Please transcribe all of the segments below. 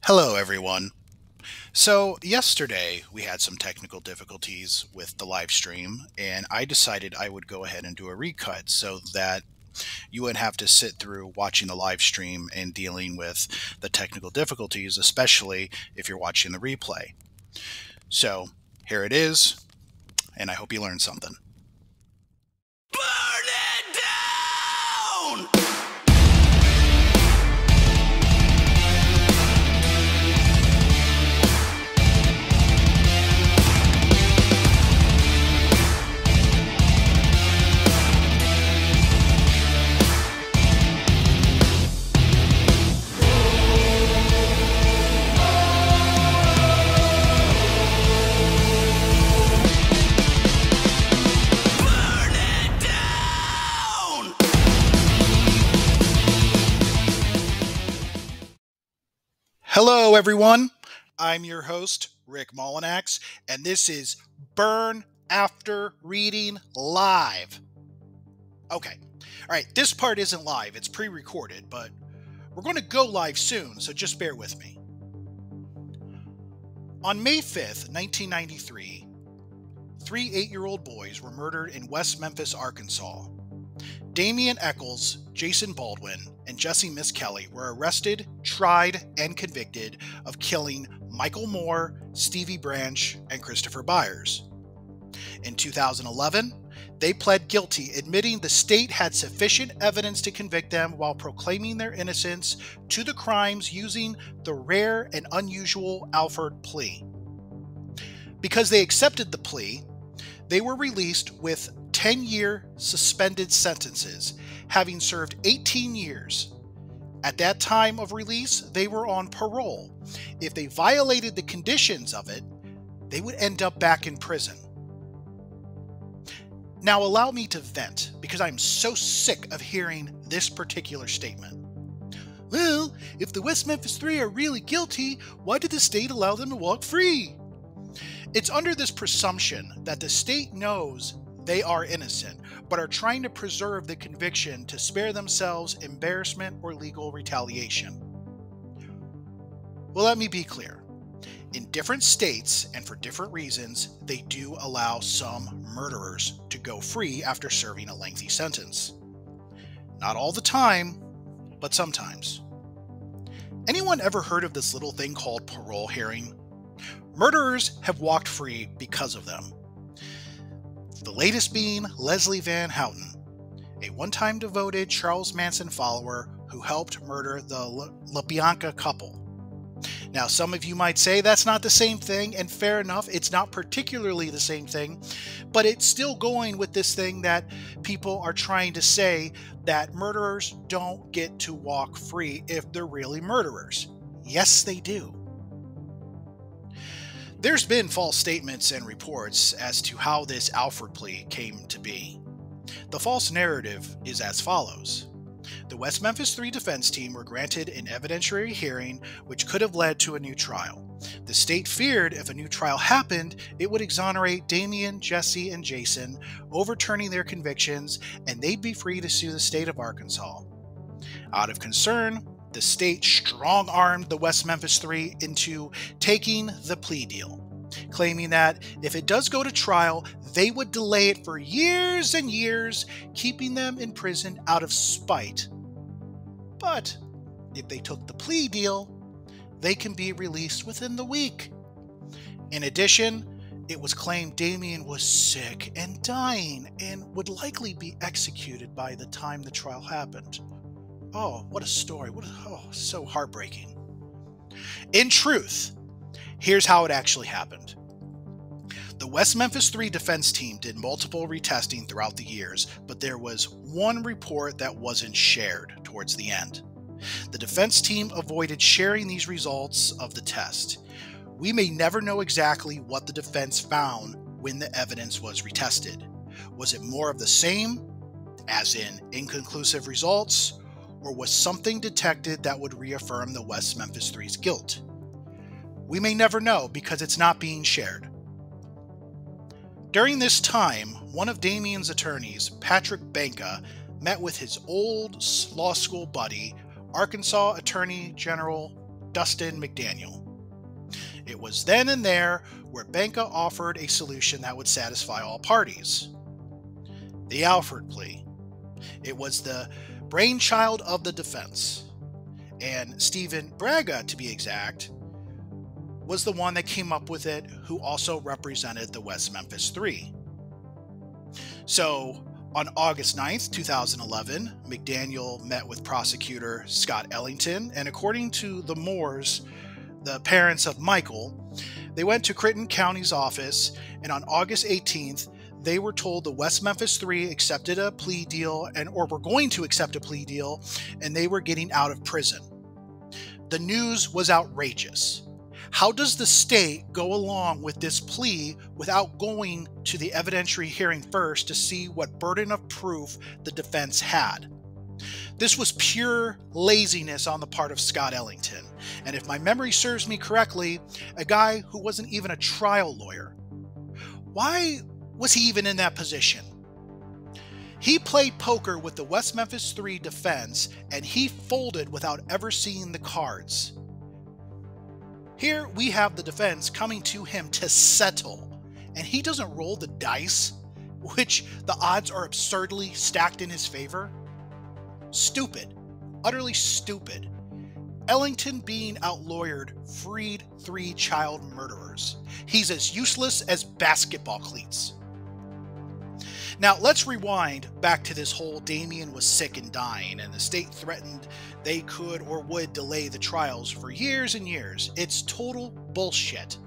Hello, everyone. So, yesterday we had some technical difficulties with the live stream, and I decided I would go ahead and do a recut so that you wouldn't have to sit through watching the live stream and dealing with the technical difficulties, especially if you're watching the replay. So, here it is, and I hope you learned something. Burn it down! Hello, everyone. I'm your host, Rick Mullinax, and this is Burn After Reading Live. Okay, all right, this part isn't live, it's pre-recorded, but we're going to go live soon, so just bear with me. On May 5th, 1993, three 8-year-old boys were murdered in West Memphis, Arkansas. Damien Echols, Jason Baldwin, and Jessie Misskelley were arrested, tried, and convicted of killing Michael Moore, Stevie Branch, and Christopher Byers. In 2011, they pled guilty, admitting the state had sufficient evidence to convict them while proclaiming their innocence to the crimes using the rare and unusual Alford plea. Because they accepted the plea, they were released with 10-year suspended sentences, having served 18 years. At that time of release, they were on parole. If they violated the conditions of it, they would end up back in prison. Now allow me to vent, because I'm so sick of hearing this particular statement. Well, if the West Memphis Three are really guilty, why did the state allow them to walk free? It's under this presumption that the state knows they are innocent, but are trying to preserve the conviction to spare themselves embarrassment or legal retaliation. Well, let me be clear. In different states and for different reasons, they do allow some murderers to go free after serving a lengthy sentence. Not all the time, but sometimes. Anyone ever heard of this little thing called parole hearing? Murderers have walked free because of them. The latest being Leslie Van Houten, a one-time devoted Charles Manson follower who helped murder the LaBianca couple. Now, some of you might say that's not the same thing, and fair enough, it's not particularly the same thing, but it's still going with this thing that people are trying to say that murderers don't get to walk free if they're really murderers. Yes, they do. There's been false statements and reports as to how this Alford plea came to be. The false narrative is as follows. The West Memphis Three defense team were granted an evidentiary hearing which could have led to a new trial. The state feared if a new trial happened, it would exonerate Damien, Jessie, and Jason, overturning their convictions, and they'd be free to sue the state of Arkansas. Out of concern, the state strong-armed the West Memphis Three into taking the plea deal, claiming that if it does go to trial, they would delay it for years and years, keeping them in prison out of spite. But if they took the plea deal, they can be released within the week. In addition, it was claimed Damien was sick and dying and would likely be executed by the time the trial happened. Oh, what a story. So heartbreaking. In truth, here's how it actually happened. The West Memphis Three defense team did multiple retesting throughout the years, but there was one report that wasn't shared towards the end. The defense team avoided sharing these results of the test. We may never know exactly what the defense found when the evidence was retested. Was it more of the same, as in inconclusive results, or was something detected that would reaffirm the West Memphis Three's guilt? We may never know because it's not being shared. During this time, one of Damien's attorneys, Patrick Banka, met with his old law school buddy, Arkansas Attorney General Dustin McDaniel. It was then and there where Benka offered a solution that would satisfy all parties. The Alford plea. It was the brainchild of the defense, and Stephen Braga, to be exact, was the one that came up with it, who also represented the West Memphis Three. So, on August 9th, 2011, McDaniel met with prosecutor Scott Ellington, and according to the Moores, the parents of Michael, they went to Clinton County's office, and on August 18th, they were told the West Memphis Three accepted a plea deal or were going to accept a plea deal, and they were getting out of prison. The news was outrageous. How does the state go along with this plea without going to the evidentiary hearing first to see what burden of proof the defense had? This was pure laziness on the part of Scott Ellington, and if my memory serves me correctly, a guy who wasn't even a trial lawyer. Why was he even in that position? He played poker with the West Memphis Three defense, and he folded without ever seeing the cards. Here we have the defense coming to him to settle, and he doesn't roll the dice, which the odds are absurdly stacked in his favor. Stupid. Utterly stupid. Ellington, being outlawyered, freed 3 child murderers. He's as useless as basketball cleats. Now, let's rewind back to this whole Damien was sick and dying, and the state threatened they could or would delay the trials for years and years. It's total bullshit.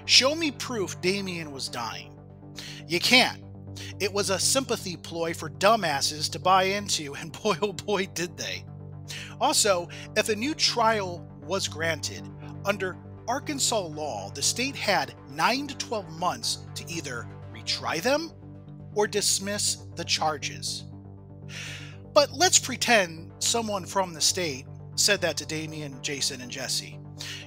Show me proof Damien was dying. You can't. It was a sympathy ploy for dumbasses to buy into, and boy oh boy did they. Also, if a new trial was granted, under Arkansas law, the state had 9 to 12 months to either retry them or dismiss the charges. But let's pretend someone from the state said that to Damien, Jason, and Jessie.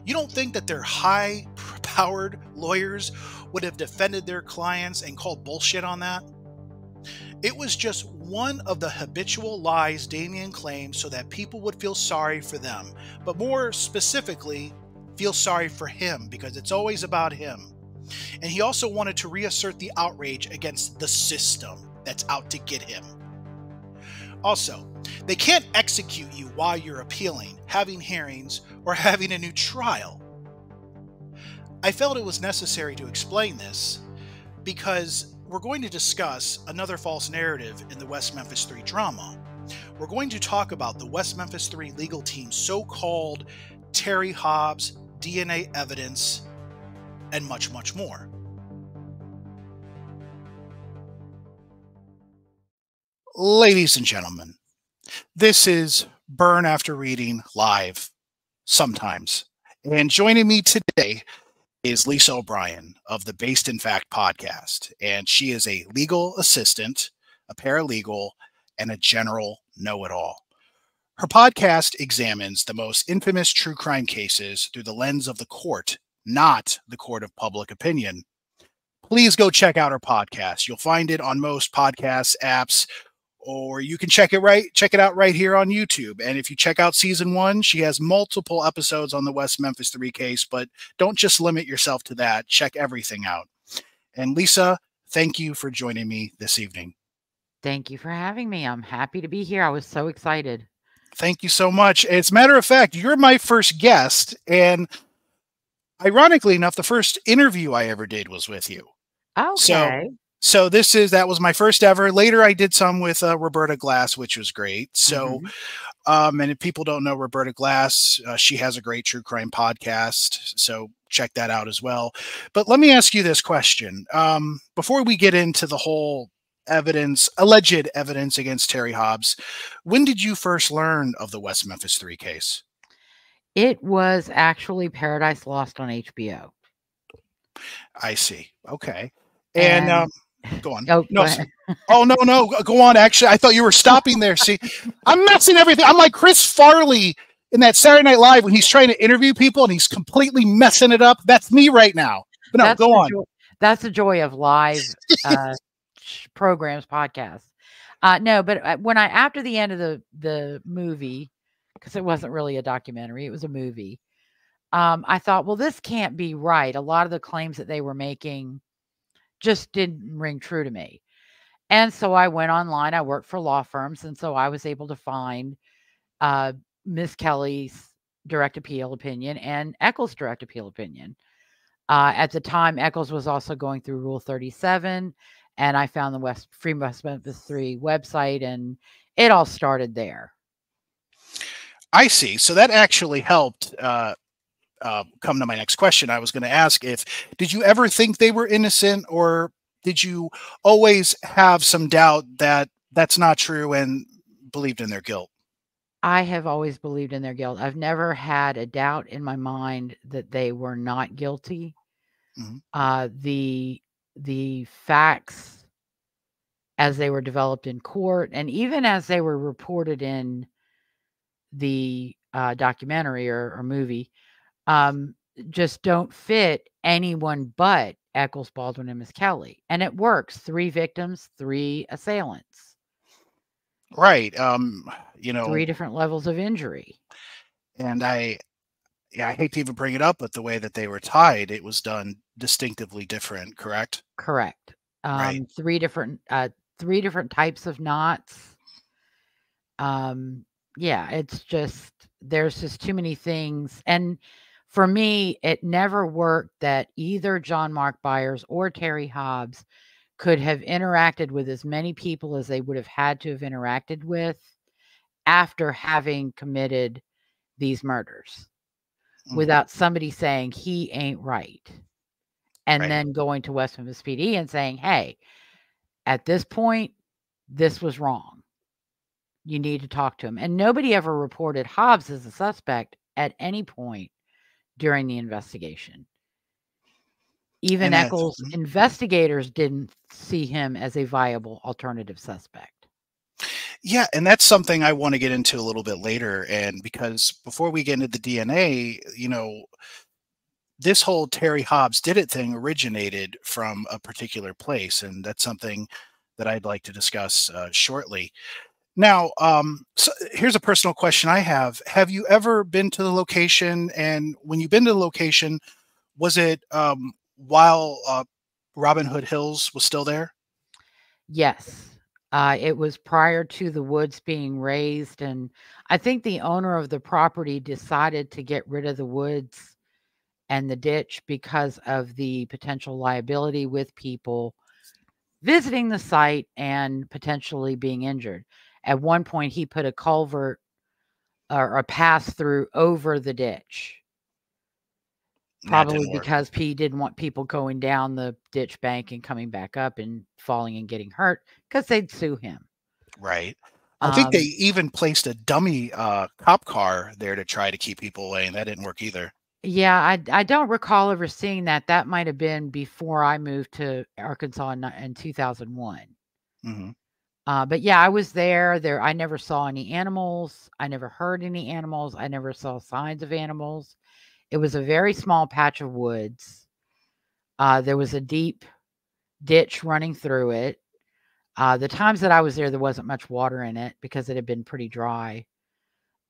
You don't think that their high-powered lawyers would have defended their clients and called bullshit on that? It was just one of the habitual lies Damien claimed so that people would feel sorry for them, but more specifically, feel sorry for him, because it's always about him. And he also wanted to reassert the outrage against the system that's out to get him. Also, they can't execute you while you're appealing, having hearings, or having a new trial. I felt it was necessary to explain this because we're going to discuss another false narrative in the West Memphis Three drama. We're going to talk about the West Memphis Three legal team's so-called Terry Hobbs DNA evidence, and much, much more. Ladies and gentlemen, this is Burn After Reading live sometimes. And joining me today is Lisa O'Brien of the Based in Fact podcast. And she is a legal assistant, a paralegal, and a general know-it-all. Her podcast examines the most infamous true crime cases through the lens of the court, not the court of public opinion. Please go check out her podcast. You'll find it on most podcast apps, or you can check it out right here on YouTube. And if you check out season 1, she has multiple episodes on the West Memphis Three case, but don't just limit yourself to that. Check everything out. And Lisa, thank you for joining me this evening. Thank you for having me. I'm happy to be here. I was so excited. Thank you so much. As a matter of fact, you're my first guest, and ironically enough, the first interview I ever did was with you. Okay. So that was my first ever. Later, I did some with Roberta Glass, which was great. So, and if people don't know Roberta Glass, she has a great true crime podcast. So check that out as well. But let me ask you this question. Before we get into the whole alleged evidence against Terry Hobbs, when did you first learn of the West Memphis Three case? It was actually Paradise Lost on HBO. I see. Okay. And go on. Oh, no, go ahead. Oh, no. Go on. Actually, I thought you were stopping there. See, I'm messing everything. I'm like Chris Farley in that Saturday Night Live when he's trying to interview people and he's completely messing it up. That's me right now. But no, go on. That's the joy of live programs, podcasts. No, but after the end of the movie, because it wasn't really a documentary, it was a movie. I thought, well, this can't be right. A lot of the claims that they were making just didn't ring true to me. And so I went online. I worked for law firms, and so I was able to find Misskelley's direct appeal opinion and Echols' direct appeal opinion. At the time, Echols was also going through Rule 37, and I found the West Memphis Three website, and it all started there. I see. So that actually helped come to my next question. I was going to ask did you ever think they were innocent, or did you always have some doubt that that's not true and believed in their guilt? I have always believed in their guilt. I've never had a doubt in my mind that they were not guilty. The facts as they were developed in court, and even as they were reported in the documentary or movie, just don't fit anyone but Echols, Baldwin, and Misskelley. And it works. 3 victims, 3 assailants. Right. 3 different levels of injury. And I hate to even bring it up, but the way that they were tied, it was done distinctively different, correct? Correct. Right. 3 different types of knots. Yeah, it's just, there's just too many things. And for me, it never worked that either John Mark Byers or Terry Hobbs could have interacted with as many people as they would have had to have interacted with after having committed these murders without somebody saying he ain't right. And then going to West Memphis PD and saying, hey, at this point, this was wrong. You need to talk to him. And nobody ever reported Hobbs as a suspect at any point during the investigation. Even Echols' investigators didn't see him as a viable alternative suspect. Yeah, and that's something I want to get into a little bit later. And because before we get into the DNA, this whole Terry Hobbs did it thing originated from a particular place, and that's something that I'd like to discuss shortly. Now, so here's a personal question I have. Have you ever been to the location? And when you've been to the location, was it while Robin Hood Hills was still there? Yes. It was prior to the woods being raised. And I think the owner of the property decided to get rid of the woods and the ditch because of the potential liability with people visiting the site and potentially being injured. At one point, he put a culvert or a pass through over the ditch. Probably because he didn't want people going down the ditch bank and coming back up and falling and getting hurt because they'd sue him. Right. I think they even placed a dummy cop car there to try to keep people away, and that didn't work either. Yeah, I don't recall ever seeing that. That might have been before I moved to Arkansas in 2001. But yeah, I was there. I never saw any animals. I never heard any animals. I never saw signs of animals. It was a very small patch of woods. There was a deep ditch running through it. The times that I was there wasn't much water in it because it had been pretty dry.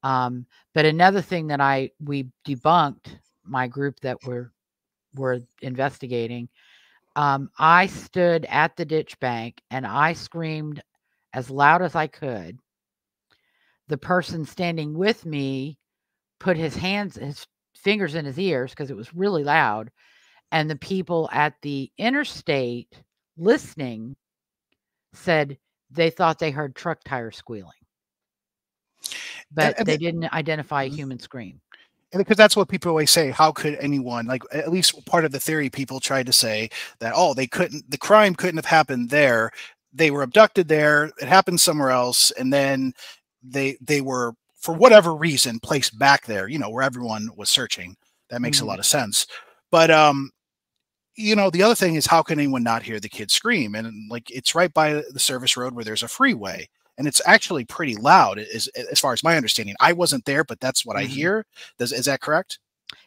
But another thing that we debunked, my group that were investigating, I stood at the ditch bank and I screamed as loud as I could. The person standing with me put his fingers in his ears because it was really loud. And the people at the interstate listening said they thought they heard truck tires squealing. But they didn't identify a human scream. And because that's what people always say, how could anyone, like, at least part of the theory people tried to say that, the crime couldn't have happened there. They were abducted there. It happened somewhere else. And then they were, for whatever reason, placed back there, where everyone was searching. That makes a lot of sense. But, the other thing is, how can anyone not hear the kids scream? And it's right by the service road where there's a freeway. And it's actually pretty loud, as far as my understanding. I wasn't there, but that's what I hear. Is that correct?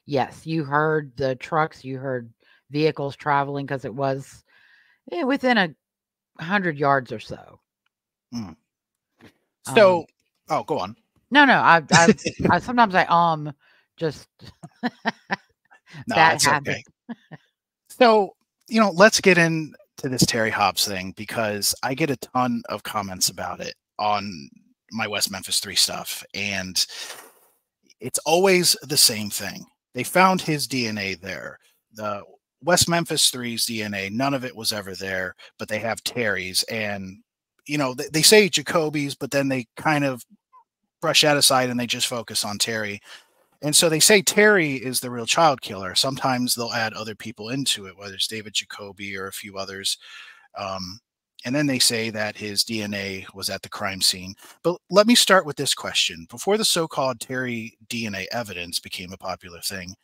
Yes, you heard the trucks, you heard vehicles traveling because it was within 100 yards or so. So, go on. No, I sometimes just No, that that's happened. okay. So, let's get into this Terry Hobbs thing, because I get a ton of comments about it on my West Memphis 3 stuff, and it's always the same thing. They found his DNA there. The West Memphis Three's DNA, none of it was ever there, but they have Terry's, and they say Jacoby's, but then they kind of brush that aside and they just focus on Terry. And so they say Terry is the real child killer. Sometimes they'll add other people into it, whether it's David Jacoby or a few others. And then they say that his DNA was at the crime scene. But let me start with this question. Before the so-called Terry DNA evidence became a popular thing,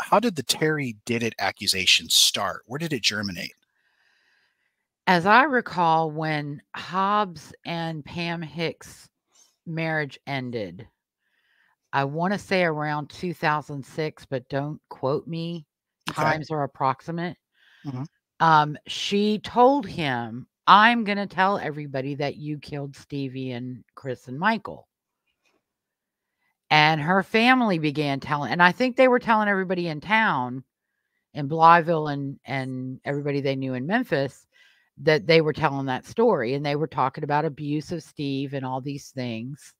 how did the Terry did it accusation start? Where did it germinate? As I recall, when Hobbs and Pam Hicks' marriage ended, I want to say around 2006, but don't quote me. Okay. Times are approximate. Mm-hmm. She told him, I'm going to tell everybody that you killed Stevie and Chris and Michael. And her family began telling, and I think they were telling everybody in town, in Blytheville and everybody they knew in Memphis, that they were telling that story. And they were talking about abuse of Steve and all these things.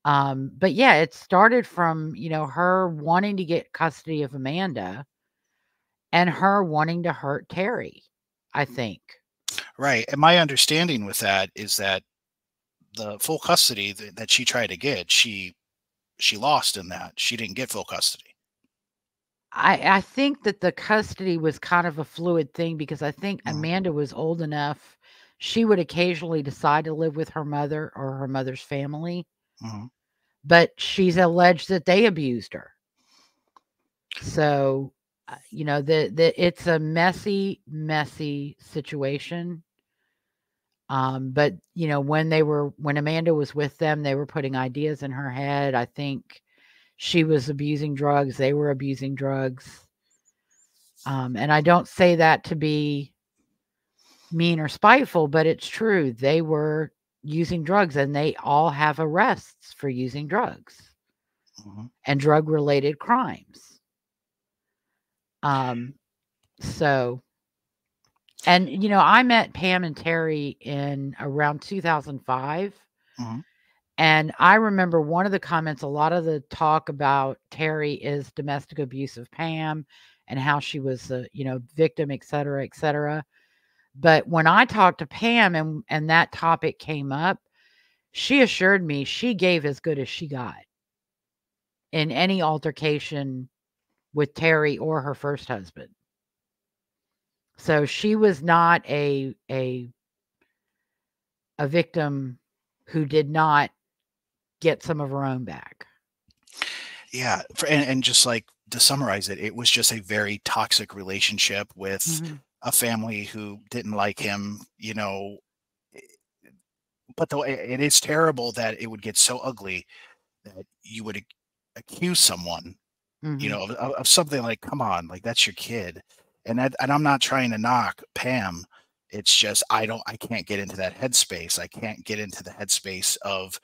But yeah, it started from, her wanting to get custody of Amanda and her wanting to hurt Terry, I think. Right. And my understanding with that is that the full custody that she tried to get, she lost in that. She didn't get full custody. I think that the custody was kind of a fluid thing, because I think Amanda was old enough. She would occasionally decide to live with her mother or her mother's family. But she's alleged that they abused her. So, it's a messy situation. But when Amanda was with them, they were putting ideas in her head. I think she was abusing drugs. They were abusing drugs. And I don't say that to be mean or spiteful, but it's true. They were using drugs, and they all have arrests for using drugs and drug-related crimes. So, and, I met Pam and Terry in around 2005. And I remember one of the comments, a lot of the talk about Terry is domestic abuse of Pam and how she was a, victim, et cetera, et cetera. But when I talked to Pam and that topic came up, she assured me she gave as good as she got in any altercation with Terry or her first husband. So she was not a victim who did not get some of her own back. Yeah. And just like to summarize it, it was just a very toxic relationship with a family who didn't like him, but though it is terrible that it would get so ugly that you would accuse someone, of something like, come on, like that's your kid. And I'm not trying to knock Pam. It's just, I can't get into that headspace. I can't get into the headspace of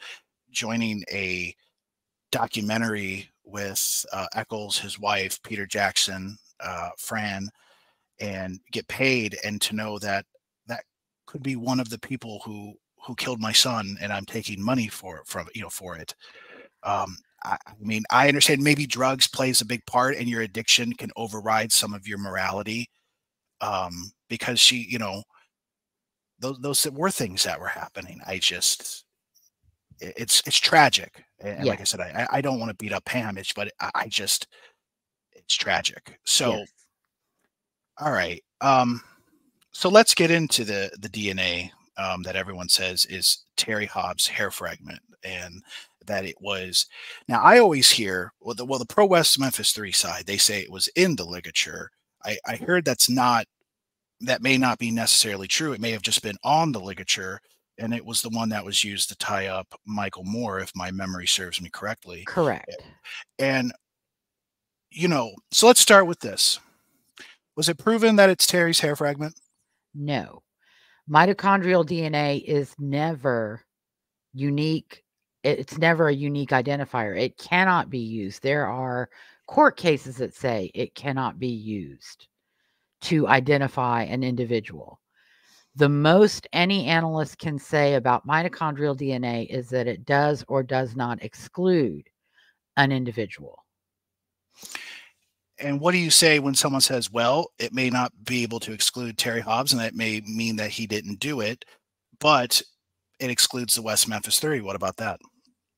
joining a documentary with Echols, his wife, Peter Jackson, Fran, and get paid, and to know that that could be one of the people who killed my son, and I'm taking money for it. I mean, I understand maybe drugs plays a big part, and your addiction can override some of your morality, because she, those were things that were happening. It's tragic, and like I said, I don't want to beat up Pam, but it's tragic. So, all right, so let's get into the DNA that everyone says is Terry Hobbs' hair fragment, and that it was. Now, I always hear, the pro West Memphis 3 side, they say it was in the ligature. I heard that may not be necessarily true. It may have just been on the ligature, and it was the one that was used to tie up Michael Moore, if my memory serves me correctly. Correct. And, so let's start with this. Was it proven that it's Terry's hair fragment? No. Mitochondrial DNA is never unique. It's never a unique identifier. It cannot be used. There are court cases that say it cannot be used to identify an individual. The most any analyst can say about mitochondrial DNA is that it does or does not exclude an individual. And what do you say when someone says, well, it may not be able to exclude Terry Hobbs, and that may mean that he didn't do it, but it excludes the West Memphis Three? What about that?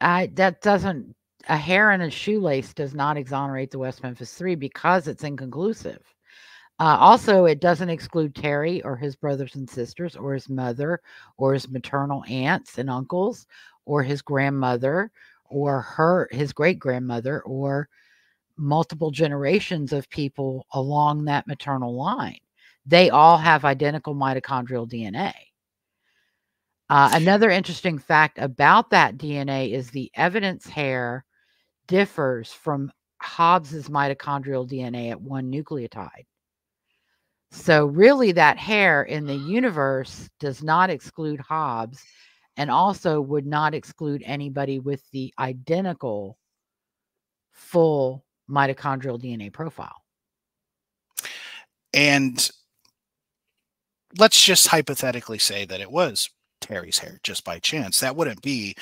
That doesn't, a hair in a shoelace does not exonerate the West Memphis Three because it's inconclusive. Also, it doesn't exclude Terry or his brothers and sisters or his mother or his maternal aunts and uncles or his grandmother or his great-grandmother or multiple generations of people along that maternal line. They all have identical mitochondrial DNA. Another interesting fact about that DNA is the evidence hair differs from Hobbs's mitochondrial DNA at one nucleotide. So really that hair in the universe does not exclude Hobbs and also would not exclude anybody with the identical full mitochondrial DNA profile. And let's just hypothetically say that it was Terry's hair just by chance. That wouldn't be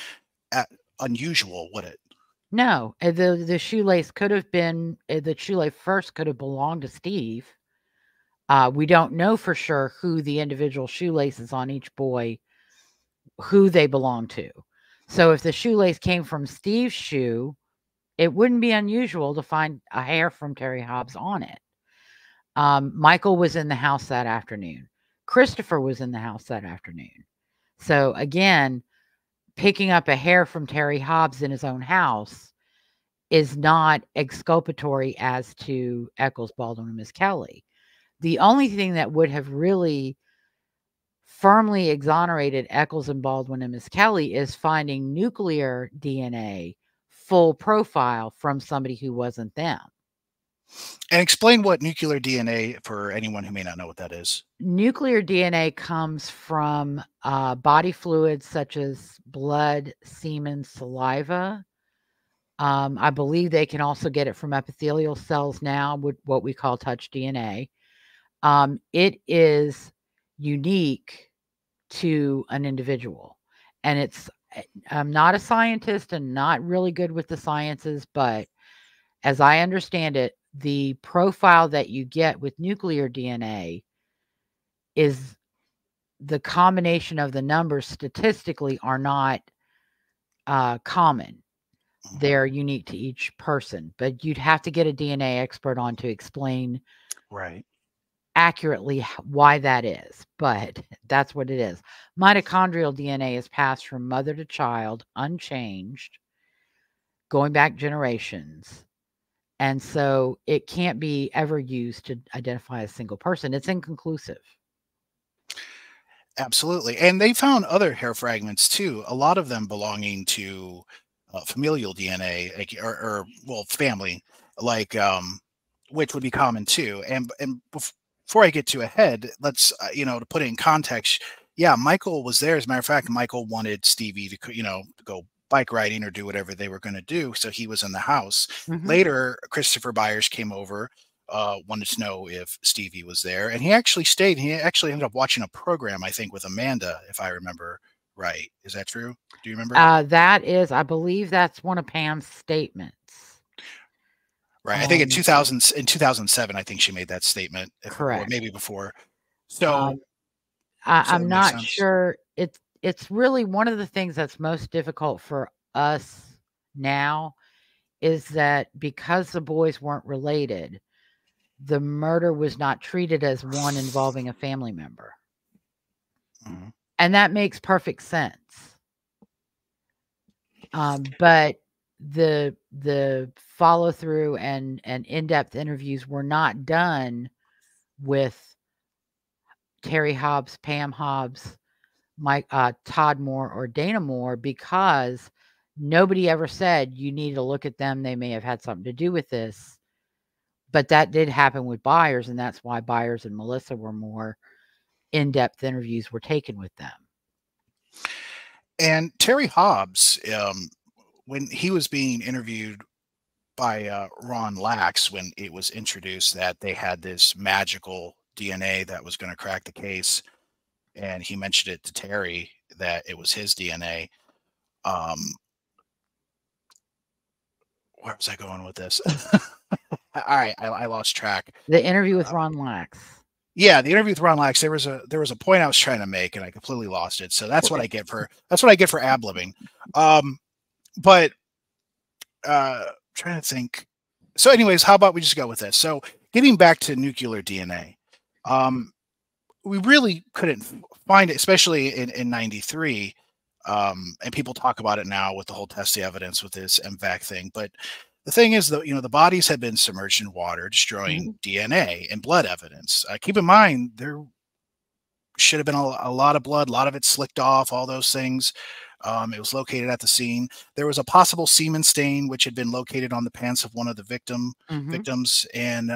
unusual, would it? No, the shoelace could have been, the shoelace first could have belonged to Steve. We don't know for sure who the individual shoelaces on each boy, who they belong to. So if the shoelace came from Steve's shoe, it wouldn't be unusual to find a hair from Terry Hobbs on it. Michael was in the house that afternoon. Christopher was in the house that afternoon. So again, picking up a hair from Terry Hobbs in his own house is not exculpatory as to Echols, Baldwin, and Misskelley. The only thing that would have really firmly exonerated Echols and Baldwin and Misskelley is finding nuclear DNA full profile from somebody who wasn't them. And explain what nuclear DNA for anyone who may not know what that is. Nuclear DNA comes from body fluids such as blood, semen, saliva. I believe they can also get it from epithelial cells now, with what we call touch DNA. It is unique to an individual. And I'm not a scientist and not really good with the sciences, but as I understand it, the profile that you get with nuclear DNA is the combination of the numbers statistically are not common. They're unique to each person, but you'd have to get a DNA expert on to explain accurately why that is, but that's what it is. Mitochondrial DNA is passed from mother to child unchanged, going back generations. And so it can't be ever used to identify a single person. It's inconclusive. Absolutely. And they found other hair fragments too, a lot of them belonging to familial DNA, or well, family, like which would be common too. And before I get too ahead, let's to put it in context. Yeah, Michael was there. As a matter of fact, Michael wanted Stevie to to go bike riding or do whatever they were going to do, so he was in the house. Later, Christopher Byers came over, wanted to know if Stevie was there, and he actually stayed. He actually ended up watching a program, I think, with Amanda, if I remember right. Is that true? Do you remember? That is, I believe that's one of Pam's statements. Right. I think in 2007, I think she made that statement. Correct. Or maybe before. So I'm not sure. It's really one of the things that's most difficult for us now is that because the boys weren't related, the murder was not treated as one involving a family member. And that makes perfect sense. But the follow through and in-depth interviews were not done with Terry Hobbs, Pam Hobbs, Todd Moore, or Dana Moore, because nobody ever said you need to look at them. They may have had something to do with this. But that did happen with Byers, and that's why Byers and Melissa were more in-depth interviews were taken with them. And Terry Hobbs, when he was being interviewed by Ron Lax when it was introduced that they had this magical DNA that was going to crack the case, and he mentioned it to Terry that it was his DNA. Where was I going with this? All right, I lost track. The interview with Ron Lax. Yeah, the interview with Ron Lax. There was a point I was trying to make, and I completely lost it. So that's what I get for ad-libbing. But trying to think. So, anyways, how about we just go with this? So, getting back to nuclear DNA, we really couldn't find it, especially in '93. And people talk about it now with the whole test the evidence with this MVAC thing. But the thing is, though, the bodies had been submerged in water, destroying DNA and blood evidence. Keep in mind, there should have been a lot of blood, a lot of it slicked off, all those things. It was located at the scene. There was a possible semen stain, which had been located on the pants of one of the victims. And,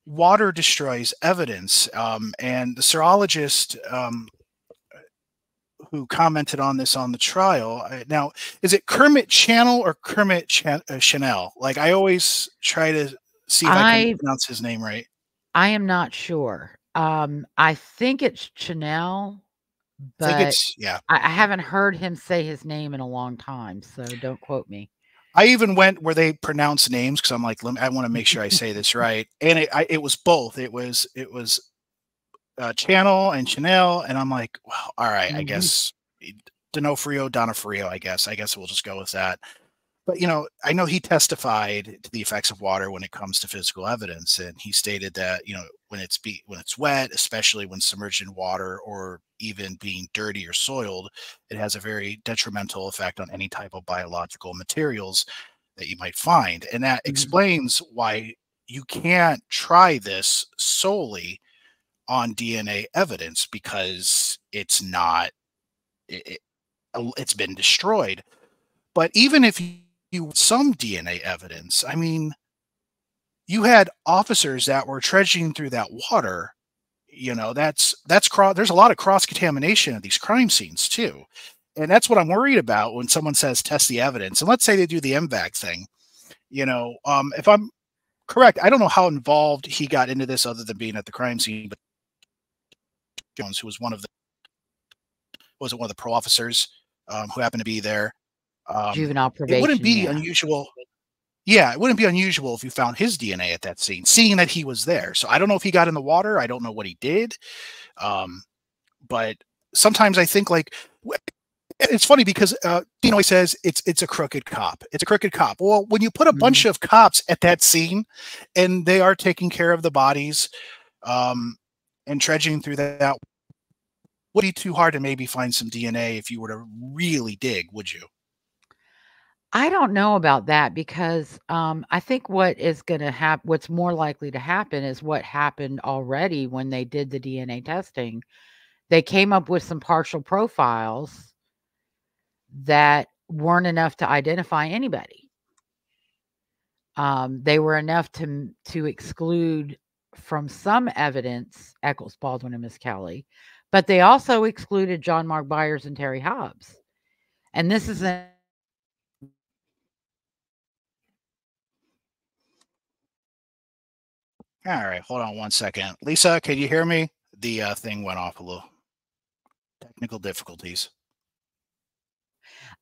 water destroys evidence. And the serologist who commented on this on the trial. Now, is it Kermit Channel or Kermit Chanel? Like, I always try to see if I can pronounce his name right. I am not sure. I think it's Chanel, but I haven't heard him say his name in a long time, so don't quote me. I even went where they pronounce names because I'm like, I want to make sure I say this right. And it was both. It was Channel and Chanel, and I'm like, well, all right, I guess Donofrio, I guess we'll just go with that. But I know he testified to the effects of water when it comes to physical evidence, and he stated that when it's wet, especially when submerged in water or even being dirty or soiled, it has a very detrimental effect on any type of biological materials that you might find, and that explains why you can't try this solely on DNA evidence because it's been destroyed. But even if you some DNA evidence, I mean, you had officers that were trudging through that water. There's a lot of cross contamination at these crime scenes too, and that's what I'm worried about when someone says test the evidence. And let's say they do the MVAC thing. If I'm correct, I don't know how involved he got into this other than being at the crime scene, but Jones, who was one of the pro officers who happened to be there. Juvenile probation. It wouldn't be unusual. Yeah, it wouldn't be unusual if you found his DNA at that scene, seeing that he was there. So I don't know if he got in the water. I don't know what he did. But sometimes I think it's funny because he says it's a crooked cop. It's a crooked cop. Well, when you put a bunch of cops at that scene and they are taking care of the bodies, and trudging through that, would be too hard to maybe find some DNA if you were to really dig, would you? I don't know about that because I think what is going to happen, what's more likely to happen is what happened already when they did the DNA testing. They came up with some partial profiles that weren't enough to identify anybody. They were enough to exclude from some evidence Echols, Baldwin, and Misskelley, but they also excluded John Mark Byers and Terry Hobbs. And this is all right, hold on one second. Lisa, can you hear me? The thing went off a little. Technical difficulties.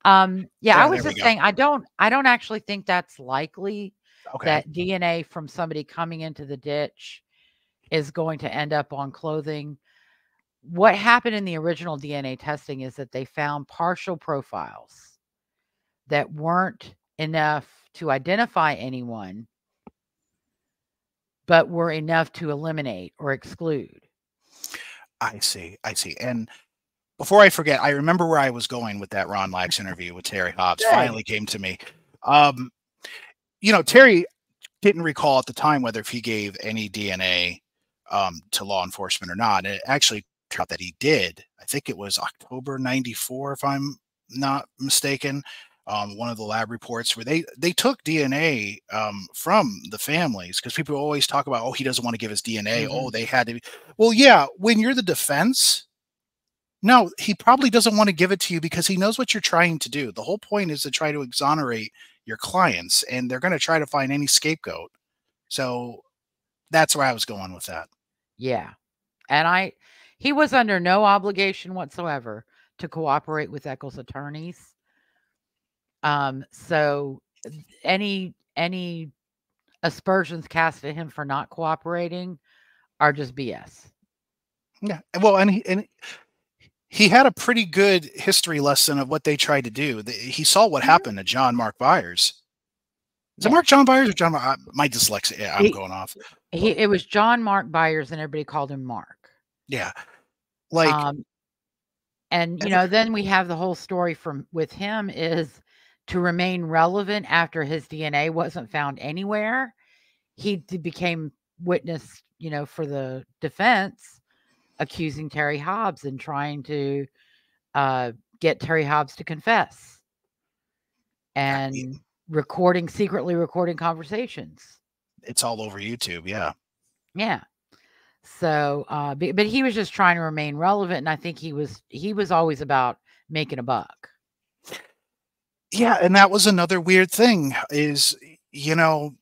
Yeah, I was just saying I don't actually think that's likely. Okay. That DNA from somebody coming into the ditch is going to end up on clothing. What happened in the original DNA testing is that they found partial profiles that weren't enough to identify anyone, but were enough to eliminate or exclude. I see. And before I forget, I remember where I was going with that Ron Lax interview with Terry Hobbs. Finally came to me. Terry didn't recall at the time whether if he gave any DNA to law enforcement or not. And it actually turned out that he did. I think it was October '94, if I'm not mistaken. One of the lab reports where they took DNA from the families, because people always talk about, oh, he doesn't want to give his DNA. Oh, they had to. Well, yeah, when you're the defense, no, he probably doesn't want to give it to you because he knows what you're trying to do. The whole point is to try to exonerate your clients, and they're going to try to find any scapegoat. So that's where I was going with that. Yeah. And he was under no obligation whatsoever to cooperate with Echols' attorneys. So any aspersions cast at him for not cooperating are just BS. Yeah. Well, and he had a pretty good history lesson of what they tried to do. He saw what happened to John Mark Byers. Is it Mark John Byers or John? My dyslexia. Yeah, I'm going off. It was John Mark Byers, and everybody called him Mark. Yeah, like, and you know, then we have the whole story with him is to remain relevant after his DNA wasn't found anywhere. He became witness, you know, for the defense, accusing Terry Hobbs and trying to get Terry Hobbs to confess, and secretly recording conversations. It's all over YouTube. Yeah. Yeah. So, but he was just trying to remain relevant, and I think he was always about making a buck. Yeah, and that was another weird thing is, you know,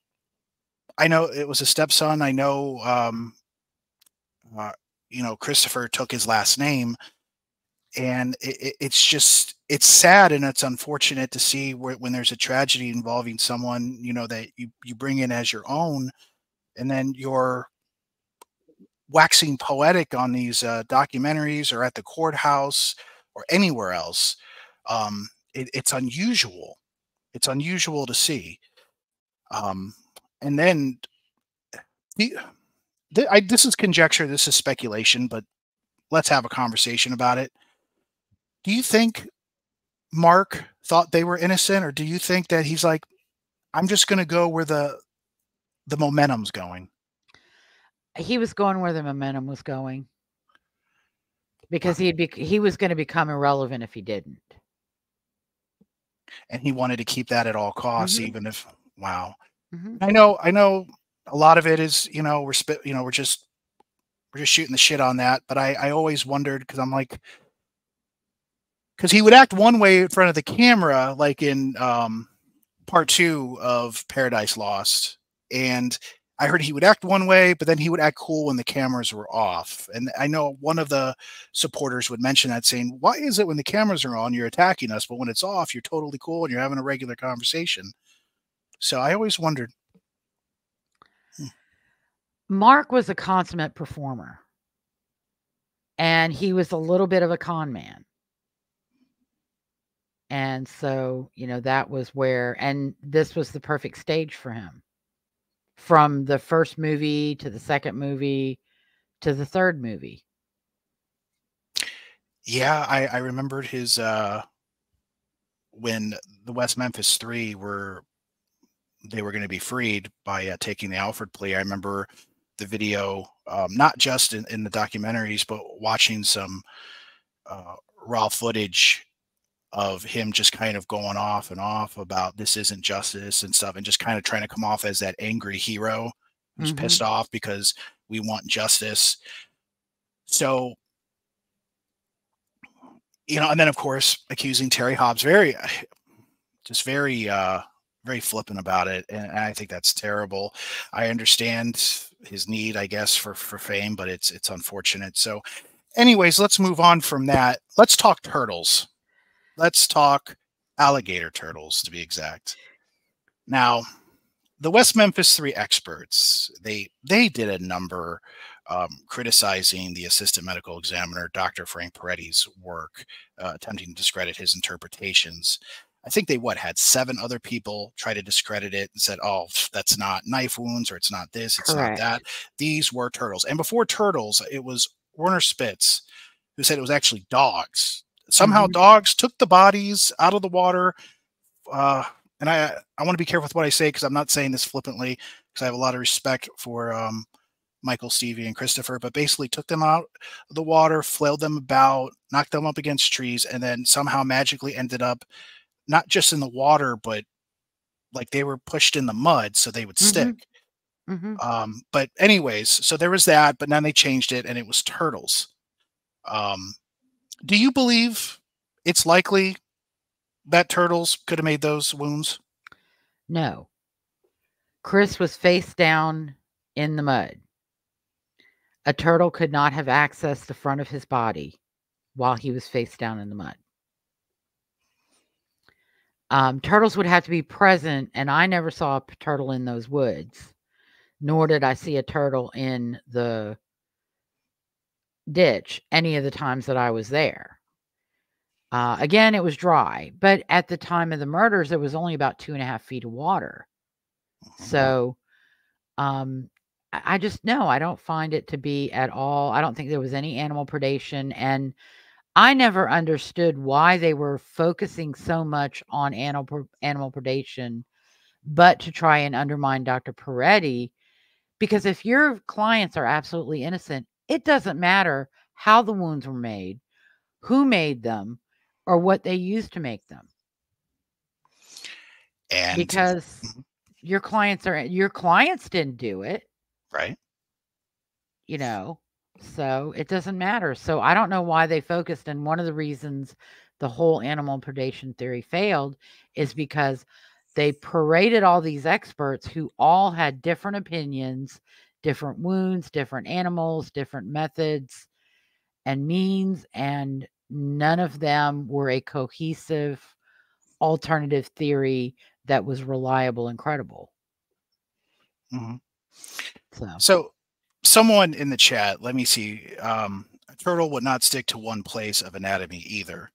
I know it was a stepson. I know, you know, Christopher took his last name, and it's sad and it's unfortunate to see when there's a tragedy involving someone, you know, that you bring in as your own, and then you're waxing poetic on these documentaries or at the courthouse or anywhere else. It's unusual. It's unusual to see. And then this is conjecture, this is speculation, but let's have a conversation about it. Do you think Mark thought they were innocent, or do you think that he's like, I'm just going to go where the momentum's going? He was going where the momentum was going, because he was going to become irrelevant if he didn't. And he wanted to keep that at all costs, even if, wow. Mm-hmm. I know a lot of it is, you know, we're just shooting the shit on that. But I always wondered, because I'm like, because he would act one way in front of the camera, like in part 2 of Paradise Lost. And I heard he would act one way, but then he would act cool when the cameras were off. And I know one of the supporters would mention that, saying, why is it when the cameras are on, you're attacking us, but when it's off, you're totally cool and you're having a regular conversation? So I always wondered. Mark was a consummate performer, and he was a little bit of a con man. And so, you know, that was where, and this was the perfect stage for him. From the first movie to the second movie to the third movie. Yeah, I remembered his when the West Memphis Three were going to be freed by taking the Alford plea. I remember the video, not just in the documentaries, but watching some raw footage of him just kind of going off and off about this isn't justice and stuff, and just kind of trying to come off as that angry hero who's pissed off because we want justice. So, you know, and then of course accusing Terry Hobbs very flippant about it, and I think that's terrible. I understand his need, I guess, for fame, but it's unfortunate. So anyways, let's move on from that. Let's talk turtles. Let's talk alligator turtles, to be exact. Now, the West Memphis Three experts, they did a number criticizing the assistant medical examiner, Dr. Frank Peretti's work, attempting to discredit his interpretations. I think they had 7 other people try to discredit it and said, oh, that's not knife wounds, or it's not this, it's not that. These were turtles. And before turtles, it was Werner Spitz who said it was actually dogs. Somehow dogs took the bodies out of the water. And I want to be careful with what I say, because I'm not saying this flippantly, because I have a lot of respect for Michael, Stevie, and Christopher, but basically took them out of the water, flailed them about, knocked them up against trees, and then somehow magically ended up not just in the water, but like they were pushed in the mud so they would stick. But anyways, so there was that, but then they changed it and it was turtles. Do you believe it's likely that turtles could have made those wounds? No. Chris was face down in the mud. A turtle could not have accessed the front of his body while he was face down in the mud. Turtles would have to be present, and I never saw a turtle in those woods, nor did I see a turtle in the ditch any of the times that I was there. Again, it was dry, but at the time of the murders, there was only about 2.5 feet of water. So, I just, no, I don't find it to be at all. I don't think there was any animal predation, and I never understood why they were focusing so much on animal predation, but to try and undermine Dr. Peretti, because if your clients are absolutely innocent, it doesn't matter how the wounds were made, who made them, or what they used to make them. And because your clients didn't do it. Right. You know, so it doesn't matter. So I don't know why they focused. And one of the reasons the whole animal predation theory failed is because they paraded all these experts who all had different opinions, different wounds, different animals, different methods and means, and none of them were a cohesive alternative theory that was reliable and credible. So someone in the chat, let me see. A turtle would not stick to one place of anatomy either.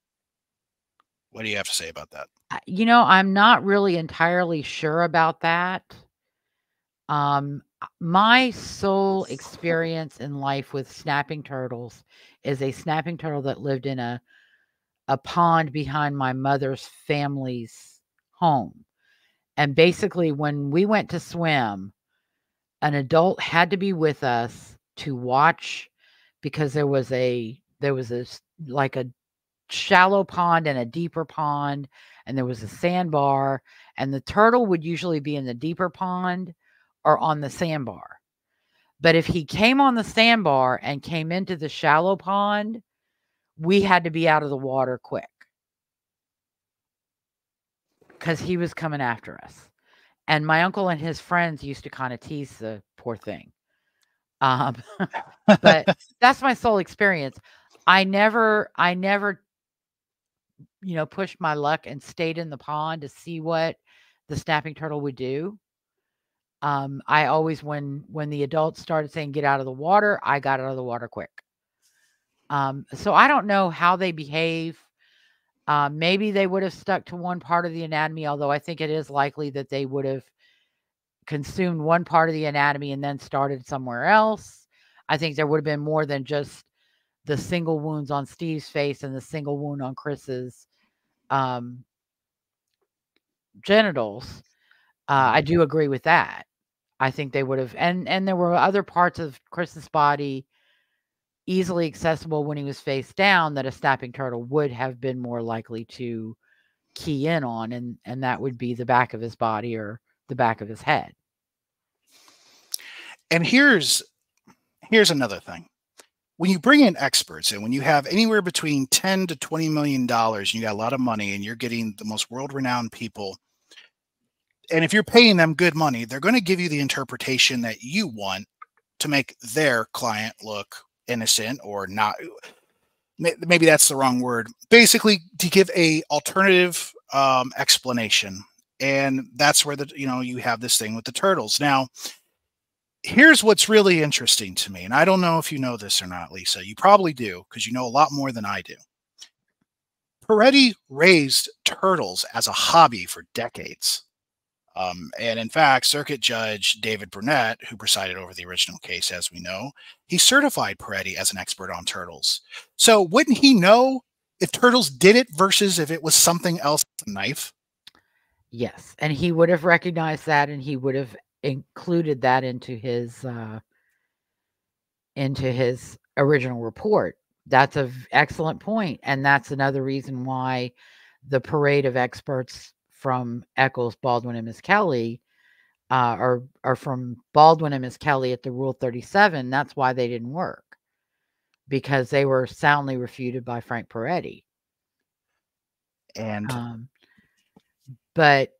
What do you have to say about that? You know, I'm not really entirely sure about that. My sole experience in life with snapping turtles is a snapping turtle that lived in a pond behind my mother's family's home. And basically, when we went to swim, an adult had to be with us to watch, because there was like a shallow pond and a deeper pond, and there was a sandbar, and the turtle would usually be in the deeper pond or on the sandbar. But if he came on the sandbar and came into the shallow pond, we had to be out of the water quick, because he was coming after us. And my uncle and his friends used to kind of tease the poor thing. But that's my sole experience. I never, pushed my luck and stayed in the pond to see what the snapping turtle would do. I always, when the adults started saying, get out of the water, I got out of the water quick. So I don't know how they behave. Maybe they would have stuck to one part of the anatomy, although I think it is likely that they would have consumed one part of the anatomy and then started somewhere else. I think there would have been more than just the single wounds on Steve's face and the single wound on Chris's genitals. I do agree with that. I think they would have, and there were other parts of Chris's body easily accessible when he was face down that a snapping turtle would have been more likely to key in on, and that would be the back of his body or the back of his head. And here's another thing. When you bring in experts, and when you have anywhere between $10 to $20 million, and you got a lot of money, and you're getting the most world-renowned people, and if you're paying them good money, they're going to give you the interpretation that you want to make their client look innocent or not. Maybe that's the wrong word. Basically, to give a alternative explanation, and that's where you have this thing with the turtles. Now, here's what's really interesting to me, and I don't know if you know this or not, Lisa. You probably do, because you know a lot more than I do. Peretti raised turtles as a hobby for decades. And in fact, Circuit Judge David Burnett, who presided over the original case, as we know, he certified Peretti as an expert on turtles. So wouldn't he know if turtles did it versus if it was something else, a knife? Yes, and he would have recognized that, and he would have included that into his original report. That's an excellent point, and that's another reason why the parade of experts from Echols, Baldwin, and Misskelley, or from Baldwin and Misskelley at the Rule 37, that's why they didn't work, because they were soundly refuted by Frank Peretti. And but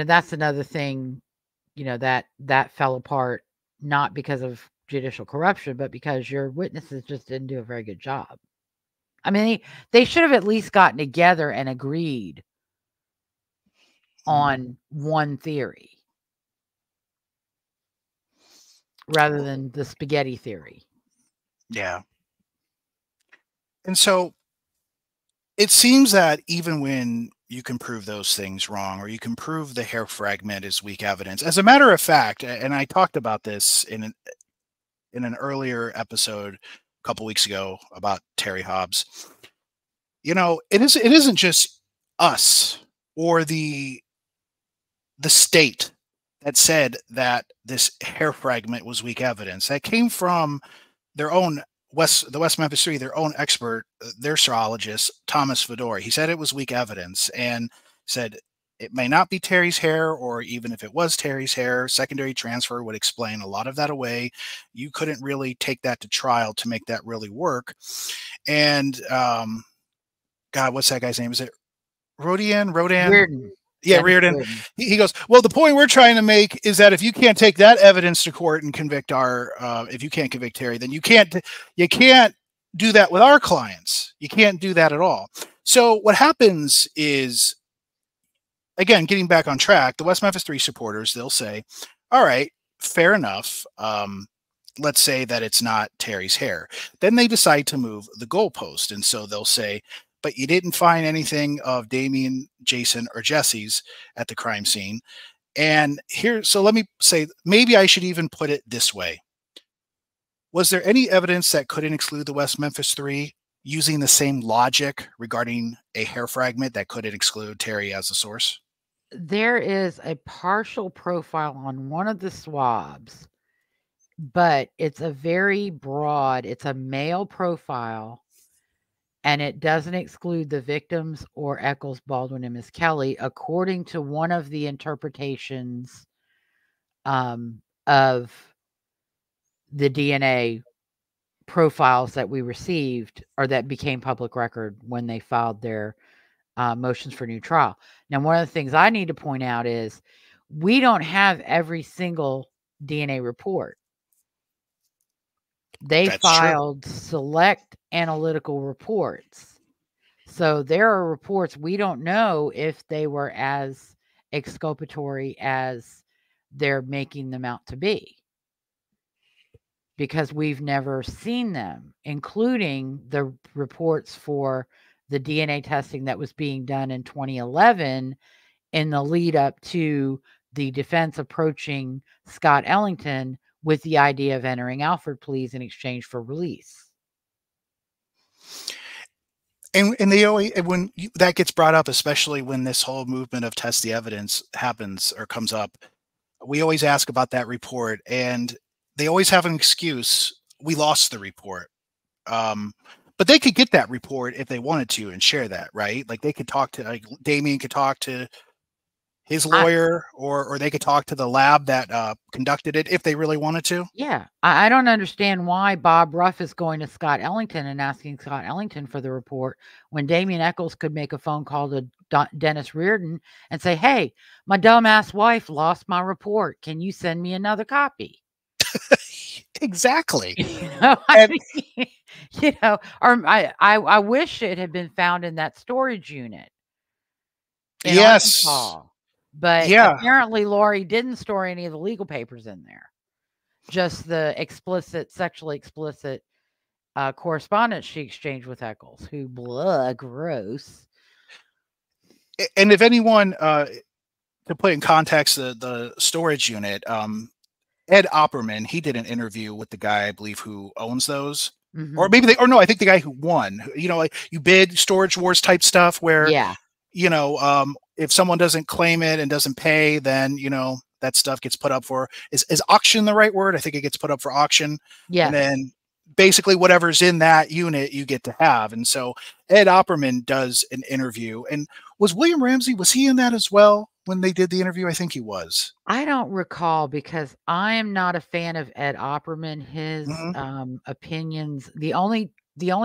that's another thing, that fell apart, not because of judicial corruption, but because your witnesses just didn't do a very good job. I mean, they should have at least gotten together and agreed on one theory rather than the spaghetti theory. Yeah. And so it seems that even when you can prove those things wrong, or you can prove the hair fragment is weak evidence, as a matter of fact, and I talked about this in an earlier episode a couple weeks ago about Terry Hobbs, it isn't just us or the state that said that this hair fragment was weak evidence. That came from their own the West Memphis Three, their own expert, their serologist, Thomas Fedori. He said it was weak evidence and said it may not be Terry's hair, or even if it was Terry's hair, secondary transfer would explain a lot of that away. You couldn't really take that to trial to make that really work. And God, what's that guy's name? Is it Rodan? Reardon. Yeah, Reardon. He goes, well, the point we're trying to make is that if you can't take that evidence to court and convict if you can't convict Terry, then you can't do that with our clients. You can't do that at all. So what happens is, again, getting back on track, the West Memphis Three supporters, they'll say, all right, fair enough. Let's say that it's not Terry's hair. Then they decide to move the goalpost. And so they'll say, but you didn't find anything of Damien, Jason, or Jessie's at the crime scene. And so let me say, maybe I should even put it this way. Was there any evidence that couldn't exclude the West Memphis Three using the same logic regarding a hair fragment that couldn't exclude Terry as a source? There is a partial profile on one of the swabs, but it's a very broad, it's a male profile. And it doesn't exclude the victims or Echols, Baldwin, and Misskelley, according to one of the interpretations of the DNA profiles that we received, or that became public record when they filed their motions for new trial. Now, one of the things I need to point out is we don't have every single DNA report. They filed select analytical reports. So there are reports we don't know if they were as exculpatory as they're making them out to be, because we've never seen them, including the reports for the DNA testing that was being done in 2011 in the lead up to the defense approaching Scott Ellington with the idea of entering Alford pleas in exchange for release. And they always, when that gets brought up, especially when this whole movement of test the evidence happens or comes up, we always ask about that report, and they always have an excuse. We lost the report. But they could get that report if they wanted to and share that, right? Like they could talk to, like Damien could talk to his lawyer, or they could talk to the lab that conducted it if they really wanted to. Yeah. I don't understand why Bob Ruff is going to Scott Ellington and asking Scott Ellington for the report when Damien Echols could make a phone call to Dennis Reardon and say, hey, my dumbass wife lost my report. Can you send me another copy? Exactly. I wish it had been found in that storage unit. Yes. Arkansas. But apparently Lori didn't store any of the legal papers in there. Just the sexually explicit correspondence she exchanged with Echols, who gross. And if anyone, to put in context the storage unit, Ed Opperman, he did an interview with the guy, I believe, who owns those. Mm-hmm. Or maybe I think the guy who won, like you bid storage wars type stuff where, if someone doesn't claim it and doesn't pay, then, that stuff gets put up for, is auction the right word? I think it gets put up for auction. Yeah. And then basically whatever's in that unit you get to have. And so Ed Opperman does an interview. And was William Ramsey, was he in that as well when they did the interview? I think he was. I don't recall, because I am not a fan of Ed Opperman. His opinions, the only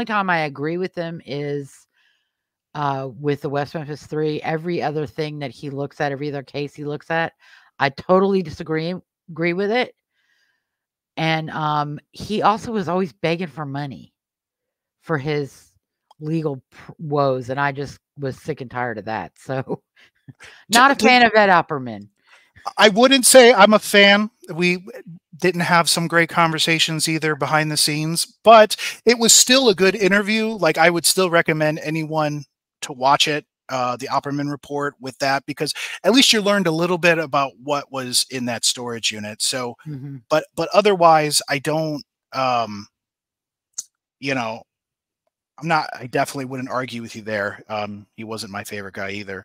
time I agree with them is with the West Memphis Three. Every other thing that he looks at, every other case he looks at, I totally agree with it. And he also was always begging for money for his legal woes, and I just was sick and tired of that. So, not a fan of Ed Opperman. I wouldn't say I'm a fan. We didn't have some great conversations either behind the scenes, but it was still a good interview. Like, I would still recommend anyone to watch it, the Opperman Report, with that, because at least you learned a little bit about what was in that storage unit. So, but otherwise, I don't, you know, I definitely wouldn't argue with you there. He wasn't my favorite guy either.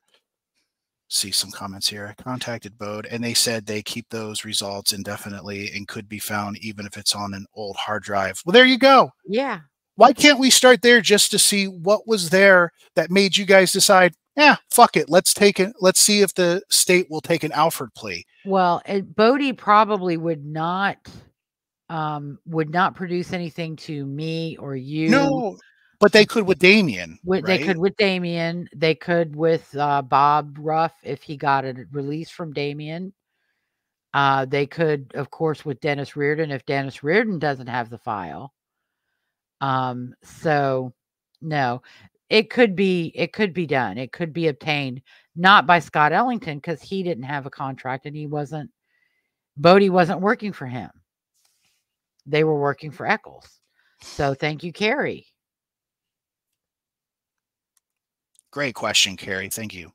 See some comments here. I contacted Bode and they said they keep those results indefinitely and could be found even if it's on an old hard drive. Well, there you go. Yeah. Why can't we start there just to see what was there that made you guys decide, yeah, fuck it. Let's take it. Let's see if the state will take an Alford plea. Well, Bode probably would not produce anything to me or you. No, but they could with Damien. Right? They could with Damien. They could with Bob Ruff if he got a release from Damien. They could, of course, with Dennis Reardon if Dennis Reardon doesn't have the file. So no, it could be done. It could be obtained, not by Scott Ellington because he didn't have a contract and Bode wasn't working for him. They were working for Echols. So thank you, Carrie. Great question, Carrie. Thank you.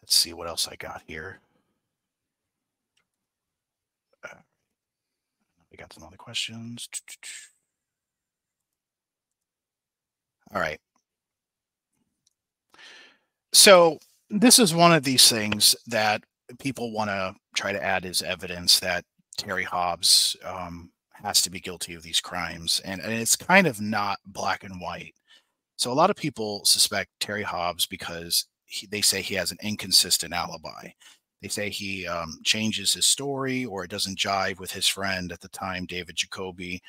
Let's see what else I got here. We got some other questions. All right. So this is one of these things that people want to try to add as evidence that Terry Hobbs has to be guilty of these crimes. And it's kind of not black and white. So a lot of people suspect Terry Hobbs because they say he has an inconsistent alibi. They say he changes his story or it doesn't jive with his friend at the time, David Jacoby.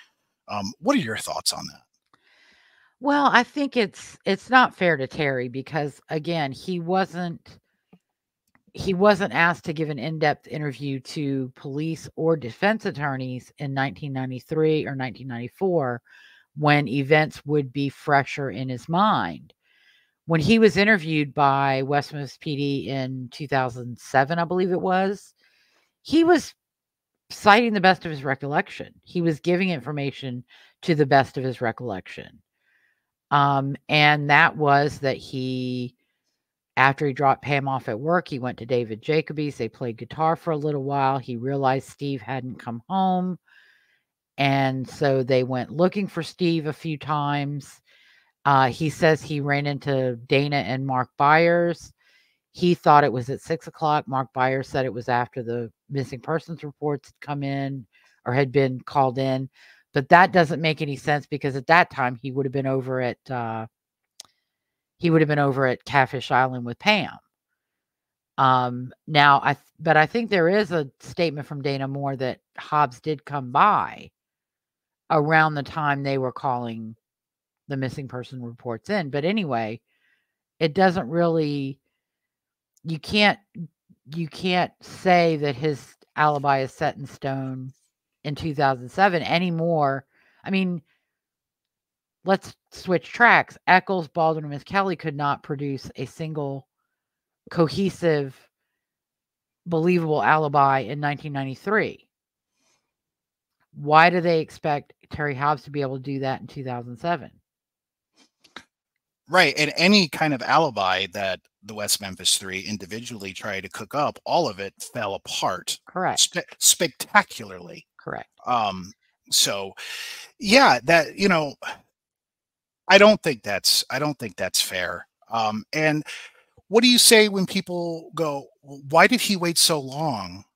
What are your thoughts on that? Well, I think it's not fair to Terry because, again, he wasn't asked to give an in-depth interview to police or defense attorneys in 1993 or 1994 when events would be fresher in his mind. When he was interviewed by West Memphis PD in 2007, I believe it was, he was citing the best of his recollection. He was giving information to the best of his recollection. And that was that after he dropped Pam off at work, he went to David Jacoby's. They played guitar for a little while. He realized Steve hadn't come home. And so they went looking for Steve a few times. He says he ran into Dana and Mark Byers. He thought it was at 6 o'clock. Mark Byers said it was after the missing persons reports had come in or had been called in. But that doesn't make any sense because at that time he would have been over at Catfish Island with Pam. But I think there is a statement from Dana Moore that Hobbs did come by around the time they were calling the missing person reports in. But anyway, it doesn't really, you can't say that his alibi is set in stone in 2007 anymore. I mean, let's switch tracks. Echols, Baldwin, and Misskelley could not produce a single cohesive, believable alibi in 1993. Why do they expect Terry Hobbs to be able to do that in 2007? Right. And any kind of alibi that the West Memphis Three individually tried to cook up, all of it fell apart. Correct. Spectacularly. Correct. So yeah, that, I don't think that's fair. And what do you say when people go, why did he wait so long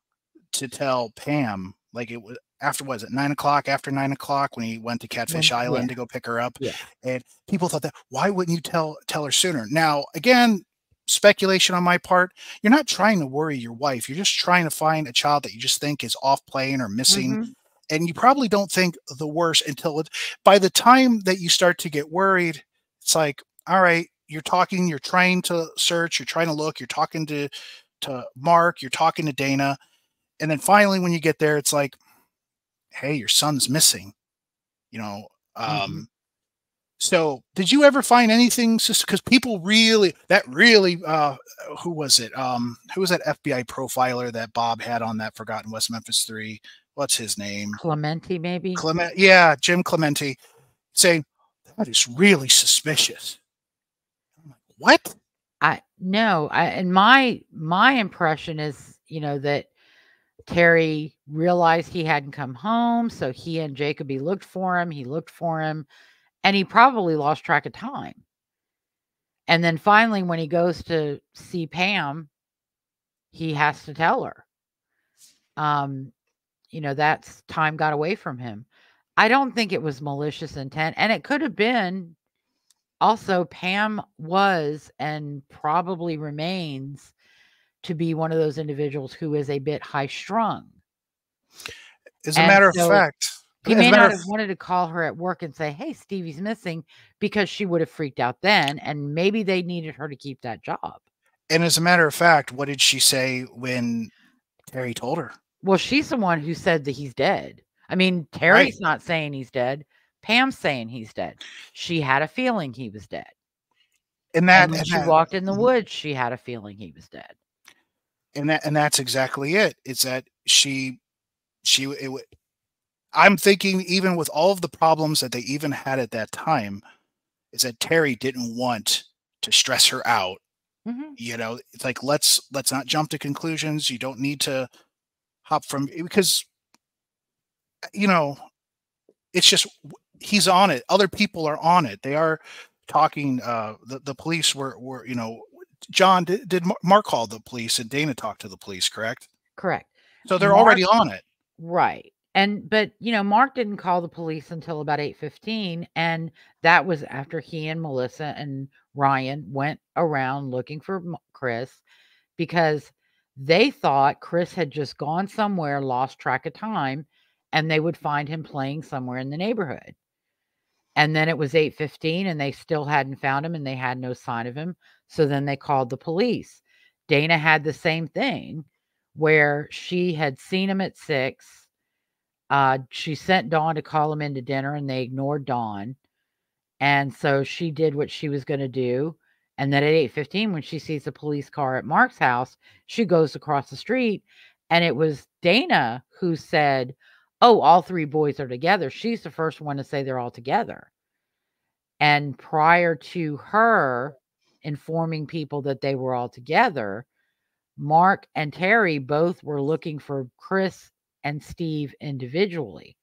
to tell Pam? Like, it was after, was it 9 o'clock, after 9 o'clock when he went to Catfish Island to go pick her up? Yeah. And people thought that, why wouldn't you tell her sooner? Now, again, speculation on my part. You're not trying to worry your wife. You're just trying to find a child that you just think is off playing or missing. And you probably don't think the worst until by the time that you start to get worried, it's like, all right, you're talking, you're trying to search, you're trying to look, you're talking to Mark, you're talking to Dana, and then finally when you get there, it's like, hey, your son's missing. You know, Mhm. so did you ever find anything? Because people really, who was it? Who was that FBI profiler that Bob had on that Forgotten West Memphis Three? What's his name? Clementi, maybe? Clement. Yeah, Jim Clementi, saying that is really suspicious. I'm like, what? And my impression is, that Terry realized he hadn't come home, so he and Jacoby looked for him. He looked for him, and he probably lost track of time. And then finally, when he goes to see Pam, he has to tell her. That's time got away from him. I don't think it was malicious intent, and it could have been. Also, Pam was and probably remains to be one of those individuals who is a bit high strung. As a matter of fact, he may not have wanted to call her at work and say, "Hey, Stevie's missing," because she would have freaked out then, and maybe they needed her to keep that job. And as a matter of fact, what did she say when Terry told her? Well, she's the one who said that he's dead. I mean, Terry's not saying he's dead. Pam's saying he's dead. She had a feeling he was dead. And when she walked in the woods, she had a feeling he was dead. And that's exactly it. It's that I'm thinking, even with all of the problems that they even had at that time, is that Terry didn't want to stress her out. Mm-hmm. It's like, let's not jump to conclusions. You don't need to hop from, because it's just, he's on it. Other people are on it. They are talking. The police were John, did Mark call the police and Dana talked to the police, correct? Correct. So they're already on it. Right. But Mark didn't call the police until about 8:15, and that was after he and Melissa and Ryan went around looking for Chris, because they thought Chris had just gone somewhere, lost track of time, and they would find him playing somewhere in the neighborhood. And then it was 8:15 and they still hadn't found him and they had no sign of him. So then they called the police. Dana had the same thing where she had seen him at 6. She sent Dawn to call him into dinner and they ignored Dawn. And so she did what she was going to do. And then at 8:15, when she sees a police car at Mark's house, she goes across the street. And it was Dana who said, "Oh, all 3 boys are together." She's the first one to say they're all together. And prior to her informing people that they were all together, Mark and Terry both were looking for Chris and Steve individually.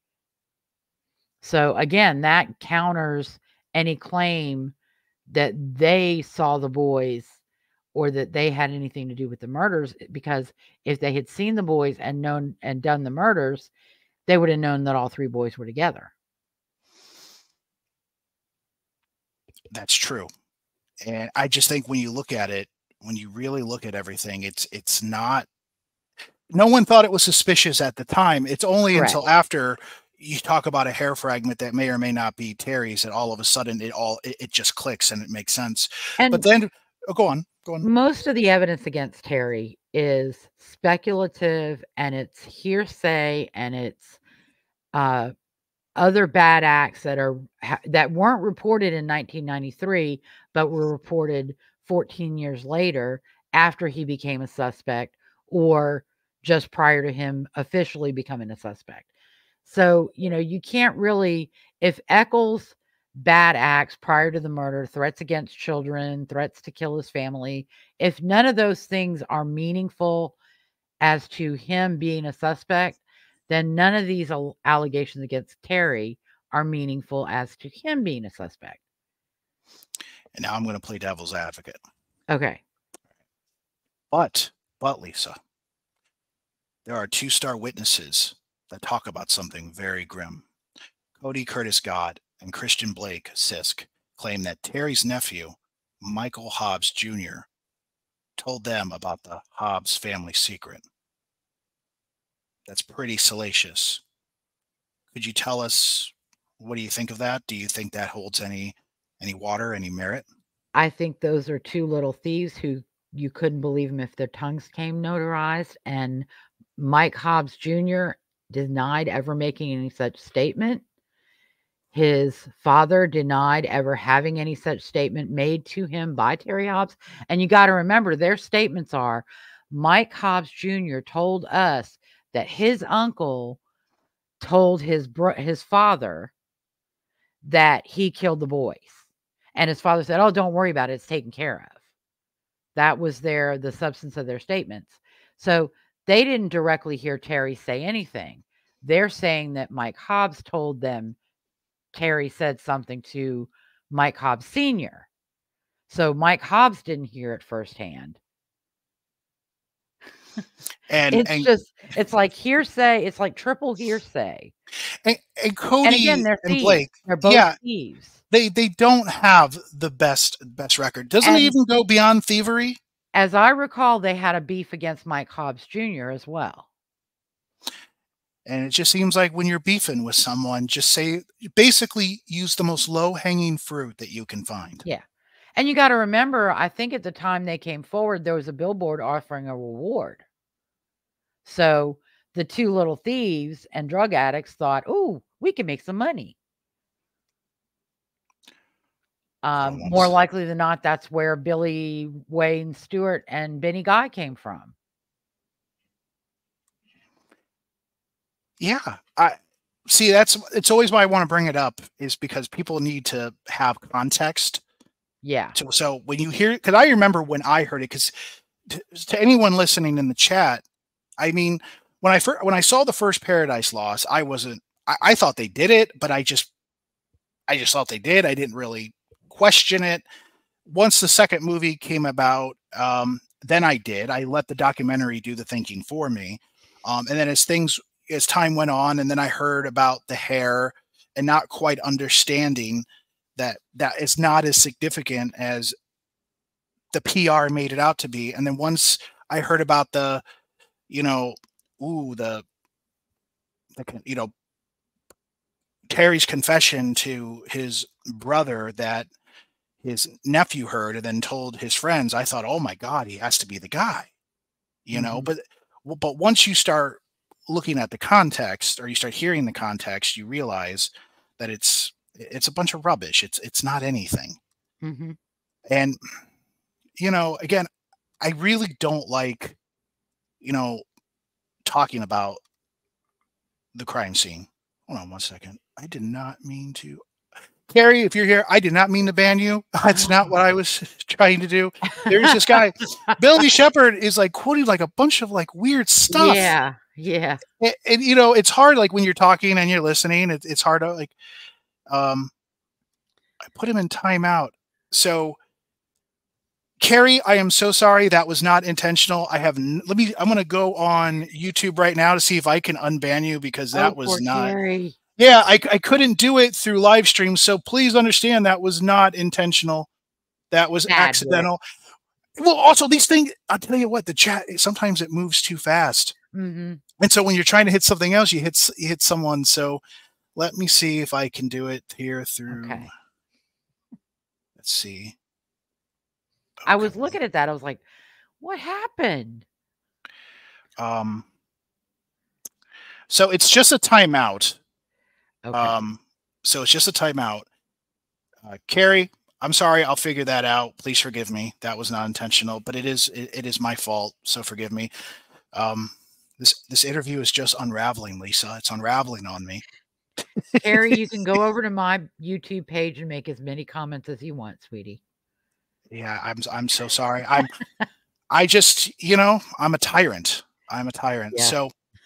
So again, that counters any claim that they saw the boys or that they had anything to do with the murders, because if they had seen the boys and known and done the murders, they would have known that all 3 boys were together. That's true. And I just think when you look at it, when you really look at everything, it's not, no one thought it was suspicious at the time. It's only until after you talk about a hair fragment that may or may not be Terry's that all of a sudden it just clicks and it makes sense. But then go on. Most of the evidence against Terry is speculative and it's hearsay and it's other bad acts that weren't reported in 1993, but were reported 14 years later after he became a suspect or just prior to him officially becoming a suspect. So, you can't really, if Echols' bad acts prior to the murder, threats against children, threats to kill his family, if none of those things are meaningful as to him being a suspect, then none of these allegations against Terry are meaningful as to him being a suspect. And now I'm going to play devil's advocate. Okay. But Lisa, there are 2 star witnesses that talk about something very grim. Cody Curtis God and Christian Blake Sisk claim that Terry's nephew, Michael Hobbs Jr., told them about the Hobbs family secret. That's pretty salacious. Could you tell us, what do you think of that? Do you think that holds any water, any merit? I think those are two little thieves who you couldn't believe them if their tongues came notarized. And Mike Hobbs Jr. denied ever making any such statement. His father denied ever having any such statement made to him by Terry Hobbs. And you got to remember, their statements are, Mike Hobbs Jr. told us that his uncle told his father that he killed the boys. And his father said, oh, don't worry about it. It's taken care of. That was the substance of their statements. So they didn't directly hear Terry say anything. They're saying that Mike Hobbs told them Terry said something to Mike Hobbs Sr. So Mike Hobbs didn't hear it firsthand. And it's like hearsay. It's like triple hearsay. And Cody and again, they're and Blake, they're both thieves. They don't have the best record. Doesn't it even go beyond thievery? As I recall, they had a beef against Mike Hobbs Jr. as well. And it just seems like when you're beefing with someone, just basically use the most low-hanging fruit that you can find. Yeah. And you got to remember, I think at the time they came forward, there was a billboard offering a reward. So the two little thieves and drug addicts thought, oh, we can make some money. More likely than not, that's where Billy Wayne Stewart and Benny Guy came from. Yeah, it's always why I want to bring it up, is because people need to have context. Yeah. So when you hear, because I remember when I heard it, because to anyone listening in the chat, I mean, when I saw the first Paradise Lost, I thought they did it, but I just thought they did. I didn't really question it. Once the second movie came about, then I did. I let the documentary do the thinking for me. And then as time went on, and then I heard about the hair and not quite understanding that is not as significant as the PR made it out to be. And then once I heard about the Terry's confession to his brother that his nephew heard and then told his friends, I thought, oh my God, he has to be the guy, but once you start looking at the context, or you start hearing the context, you realize that it's a bunch of rubbish. It's not anything. Mm-hmm. And, again, I really don't like, talking about the crime scene. Hold on one second. I did not mean to. Carrie, if you're here, I did not mean to ban you. That's not what I was trying to do. There's this guy, Billy Shepard, is like quoting like a bunch of like weird stuff. Yeah. Yeah. And it's hard, like when you're talking and you're listening, it's hard to like, I put him in timeout. So Carrie, I am so sorry. That was not intentional. I'm going to go on YouTube right now to see if I can unban you, because that was not, Carrie. Yeah, I couldn't do it through live stream. So please understand that was not intentional. That was accidental. Well, also these things, I'll tell you what, the chat, sometimes it moves too fast. Mm-hmm. And so when you're trying to hit something else, you hit someone. So let me see if I can do it here through. Okay. Let's see. Okay. I was looking at that. I was like, what happened? So it's just a timeout. Okay. So it's just a timeout. Carrie, I'm sorry. I'll figure that out. Please forgive me. That was not intentional, but it is my fault. So forgive me. This interview is just unraveling, Lisa. It's unraveling on me. Carrie, you can go over to my YouTube page and make as many comments as you want, sweetie. Yeah, I'm so sorry. I just, I'm a tyrant. Yeah. So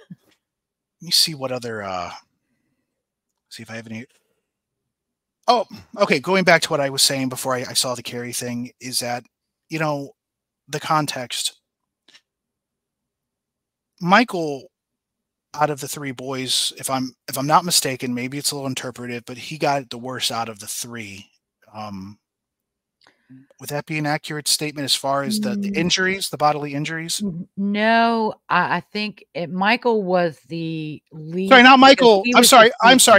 let me see what other see if I have any. Oh, okay. Going back to what I was saying before I saw the Carrie thing, is that, the context. Michael, out of the three boys, if I'm not mistaken, maybe it's a little interpretive, but he got the worst out of the three. Would that be an accurate statement as far as the injuries, the bodily injuries? No, I think Michael was the lead. Sorry, not Michael. I'm sorry.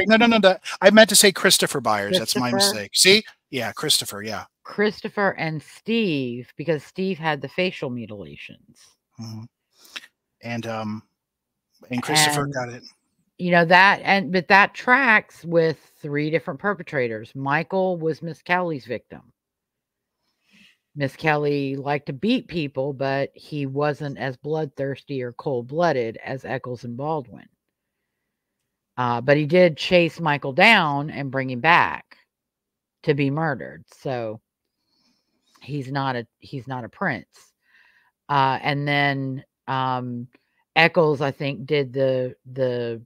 No. I meant to say Christopher Byers. That's my mistake. See? Yeah, Christopher. Yeah. Christopher and Steve, because Steve had the facial mutilations. And Christopher got it. You know, but that tracks with 3 different perpetrators. Michael was Misskelley's victim. Misskelley liked to beat people, but he wasn't as bloodthirsty or cold-blooded as Echols and Baldwin. But he did chase Michael down and bring him back to be murdered. So he's not a prince. And then Echols, I think, did the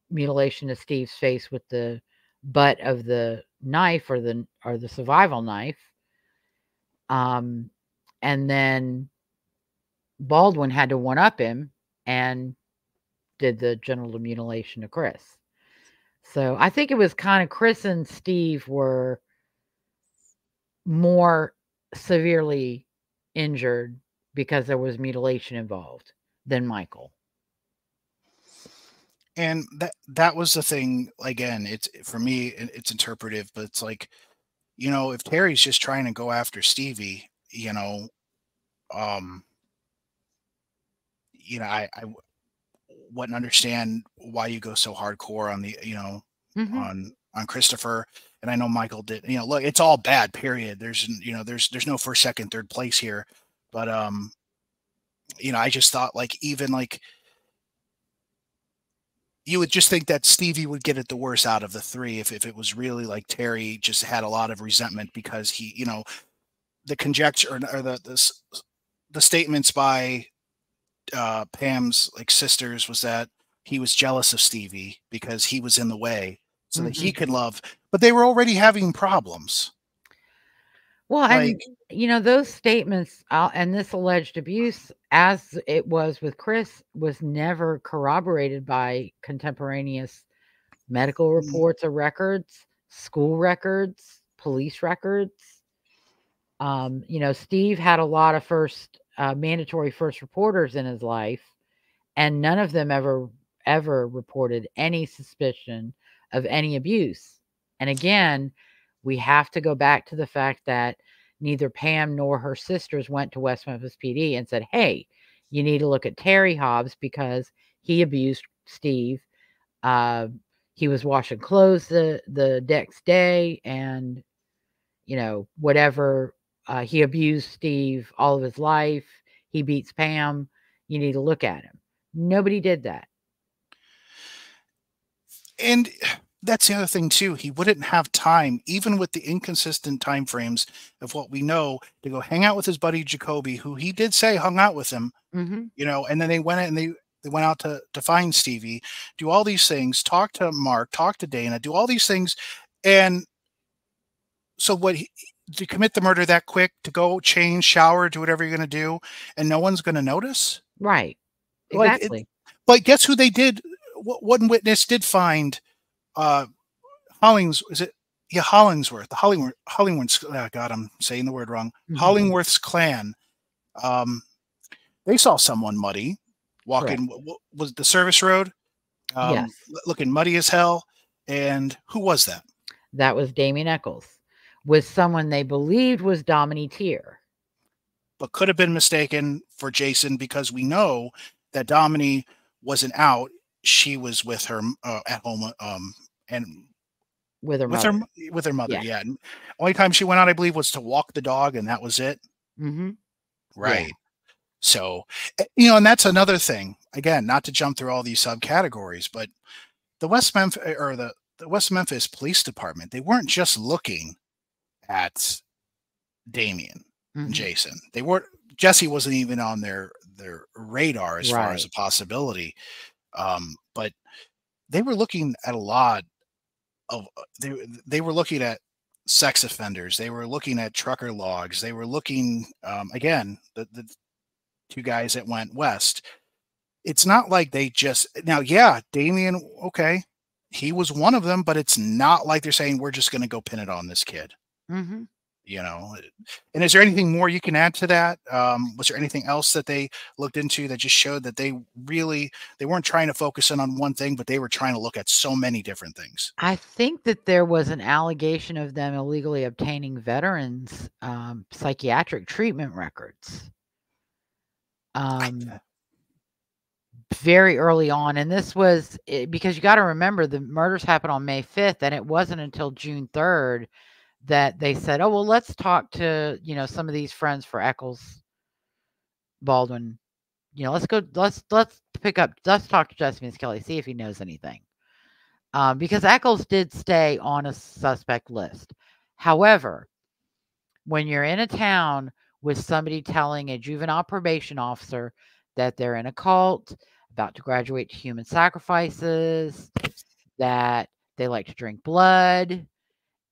mutilation of Steve's face with the butt of the knife or the survival knife. And then Baldwin had to one-up him and did the genital mutilation of Chris. So I think it was kind of Chris and Steve were more severely injured because there was mutilation involved than Michael. And that was the thing. Again, it's, for me, it's interpretive, but it's like, you know, if Terry's just trying to go after Stevie, you know, I wouldn't understand why you go so hardcore on the, you know, on Christopher. And I know Michael did, you know, look, it's all bad, period. There's, you know, there's no first, second, third place here. But, you know, I just thought, like, even like, you would just think that Stevie would get it the worst out of the 3 if it was really like Terry just had a lot of resentment because he, you know, the conjecture or the statements by Pam's like sisters was that he was jealous of Stevie because he was in the way so that he could love, but they were already having problems. Well, and you know, those statements and this alleged abuse, as it was with Chris, was never corroborated by contemporaneous medical reports or records, school records, police records. You know, Steve had a lot of mandatory first reporters in his life, and none of them ever reported any suspicion of any abuse. And again, we have to go back to the fact that neither Pam nor her sisters went to West Memphis PD and said, hey, you need to look at Terry Hobbs because he abused Steve. He was washing clothes the next day, and, you know, whatever, he abused Steve all of his life. He beats Pam. You need to look at him. Nobody did that. And that's the other thing too. He wouldn't have time, even with the inconsistent time frames of what we know, to go hang out with his buddy Jacoby, who he did say hung out with him. You know, and then they went and they went out to find Stevie, do all these things, talk to Mark, talk to Dana, do all these things, and so to commit the murder that quick, to go change, shower, do whatever you're going to do, and no one's going to notice, right? Exactly. But guess who they did? One witness did find Hollingsworth. Oh God, I'm saying the word wrong. Hollingworth's clan. They saw someone muddy walking. Was the service road? Yes. Looking muddy as hell. And who was that? That was Damien Echols, with someone they believed was Dominique Tier, but could have been mistaken for Jason, because we know that Dominique wasn't out. She was with her at home, and with her mother. Yeah. And only time she went out, I believe, was to walk the dog, and that was it. Right. Yeah. So, you know, and that's another thing. Again, not to jump through all these subcategories, but the West Memphis Police Department, they weren't just looking at Damien and Jason. They weren't. Jessie wasn't even on their radar as far as a possibility. But they were looking at a lot of, they were looking at sex offenders. They were looking at trucker logs. They were looking, again, the 2 guys that went west. It's not like they just, now, yeah, Damien, okay, he was one of them, but it's not like they're saying, we're just going to go pin it on this kid. And is there anything more you can add to that? Was there anything else that they looked into that just showed that they weren't trying to focus in on one thing, but they were trying to look at so many different things? I think that there was an allegation of them illegally obtaining veterans' psychiatric treatment records. Very early on. And this was because you got to remember the murders happened on May 5th, and it wasn't until June 3rd that they said, oh, well, let's talk to, some of these friends for Echols, Baldwin. Let's talk to Jessie Misskelley, see if he knows anything. Because Echols did stay on a suspect list. However, when you're in a town with somebody telling a juvenile probation officer that they're in a cult, about to graduate to human sacrifices, that they like to drink blood,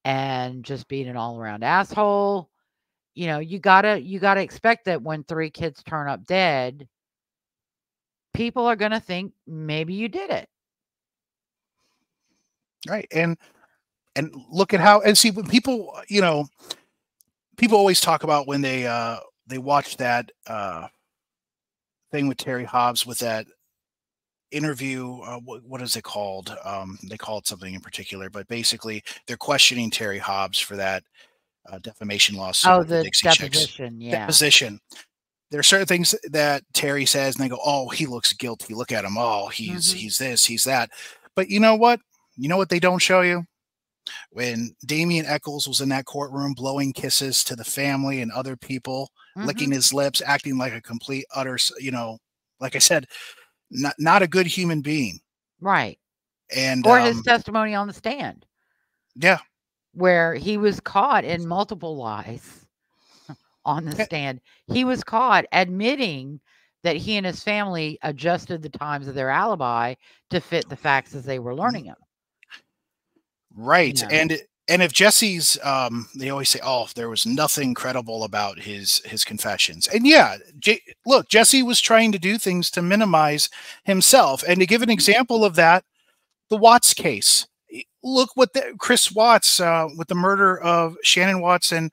and just being an all-around asshole, you gotta expect that when 3 kids turn up dead, people are gonna think maybe you did it. Right. And look at how, and see, when people, people always talk about when they watch that thing with Terry Hobbs with that interview. What is it called? They call it something in particular, but basically they're questioning Terry Hobbs for that defamation lawsuit. Oh, the deposition. Yeah. Deposition. There are certain things that Terry says, and they go, "Oh, he looks guilty. Look at him. Oh, he's this, he's that." But you know what? You know what they don't show you? When Damien Echols was in that courtroom blowing kisses to the family and other people, licking his lips, acting like a complete utter, like I said, not a good human being. Right. And or his testimony on the stand. Yeah. Where he was caught in multiple lies on the stand. He was caught admitting that he and his family adjusted the times of their alibi to fit the facts as they were learning them. Right. And if Jesse's, they always say, oh, there was nothing credible about his confessions. And yeah, look, Jesse was trying to do things to minimize himself. And to give an example of that, the Watts case. Look what Chris Watts, with the murder of Shannon Watts and,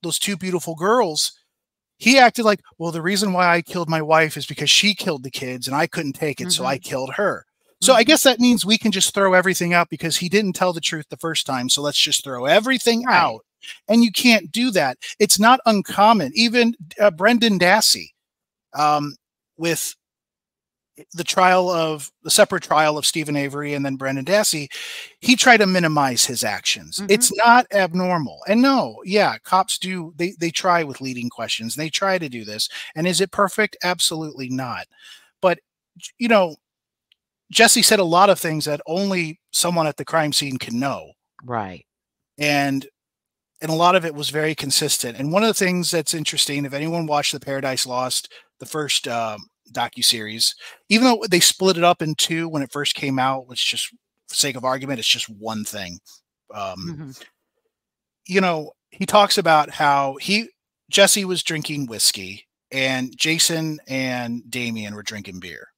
those 2 beautiful girls, he acted like, well, the reason why I killed my wife is because she killed the kids and I couldn't take it, so I killed her. So I guess that means we can just throw everything out because he didn't tell the truth the first time. So let's just throw everything out. And you can't do that. It's not uncommon. Even Brendan Dassey, with the separate trial of Stephen Avery and then Brendan Dassey, he tried to minimize his actions. It's not abnormal. And no, yeah, cops do. They try with leading questions. They try to do this. And is it perfect? Absolutely not. But, Jesse said a lot of things that only someone at the crime scene can know. Right. And a lot of it was very consistent. And one of the things that's interesting, if anyone watched The Paradise Lost, the first docuseries, even though they split it up in 2 when it first came out, which just for sake of argument, it's just one thing. He talks about how Jesse was drinking whiskey and Jason and Damien were drinking beer.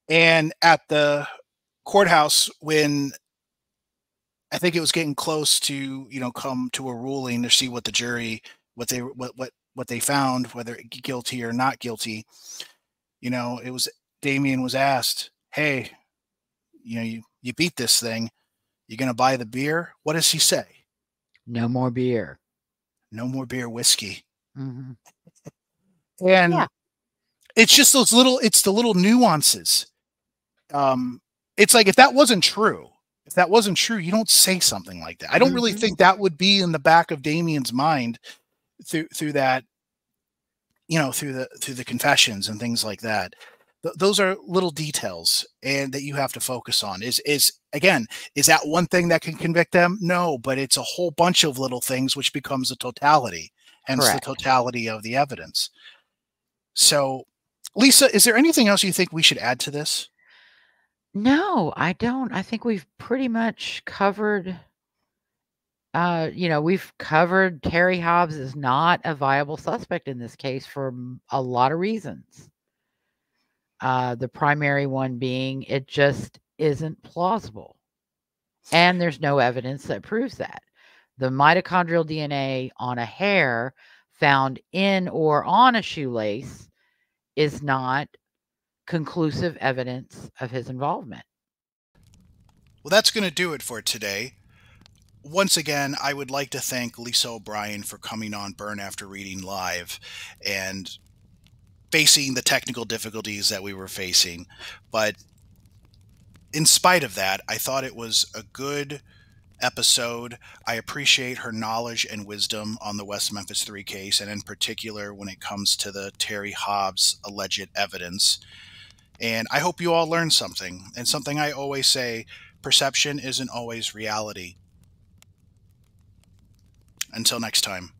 And at the courthouse, when I think it was getting close to, come to a ruling to see what the jury, what they found, whether guilty or not guilty, it was Damien was asked, hey, you beat this thing. You going to buy the beer? What does he say? No more beer. No more beer, whiskey. And it's just it's the little nuances. It's like, if that wasn't true, you don't say something like that. I don't really think that would be in the back of Damien's mind through that, through the confessions and things like that. Those are little details and that you have to focus on. Is that one thing that can convict them? No, but it's a whole bunch of little things which becomes a totality, hence the totality of the evidence. So, Lisa, is there anything else you think we should add to this? No, I don't. I think we've pretty much covered, we've covered Terry Hobbs is not a viable suspect in this case for a lot of reasons. The primary one being it just isn't plausible. And there's no evidence that proves that. the mitochondrial DNA on a hair found in or on a shoelace is not conclusive evidence of his involvement. Well, that's going to do it for today. Once again, I would like to thank Lisa O'Brien for coming on Burn After Reading Live and facing the technical difficulties that we were facing. But in spite of that, I thought it was a good episode. I appreciate her knowledge and wisdom on the West Memphis Three case, and in particular when it comes to the Terry Hobbs alleged evidence. And I hope you all learned something. And something I always say, perception isn't always reality. Until next time.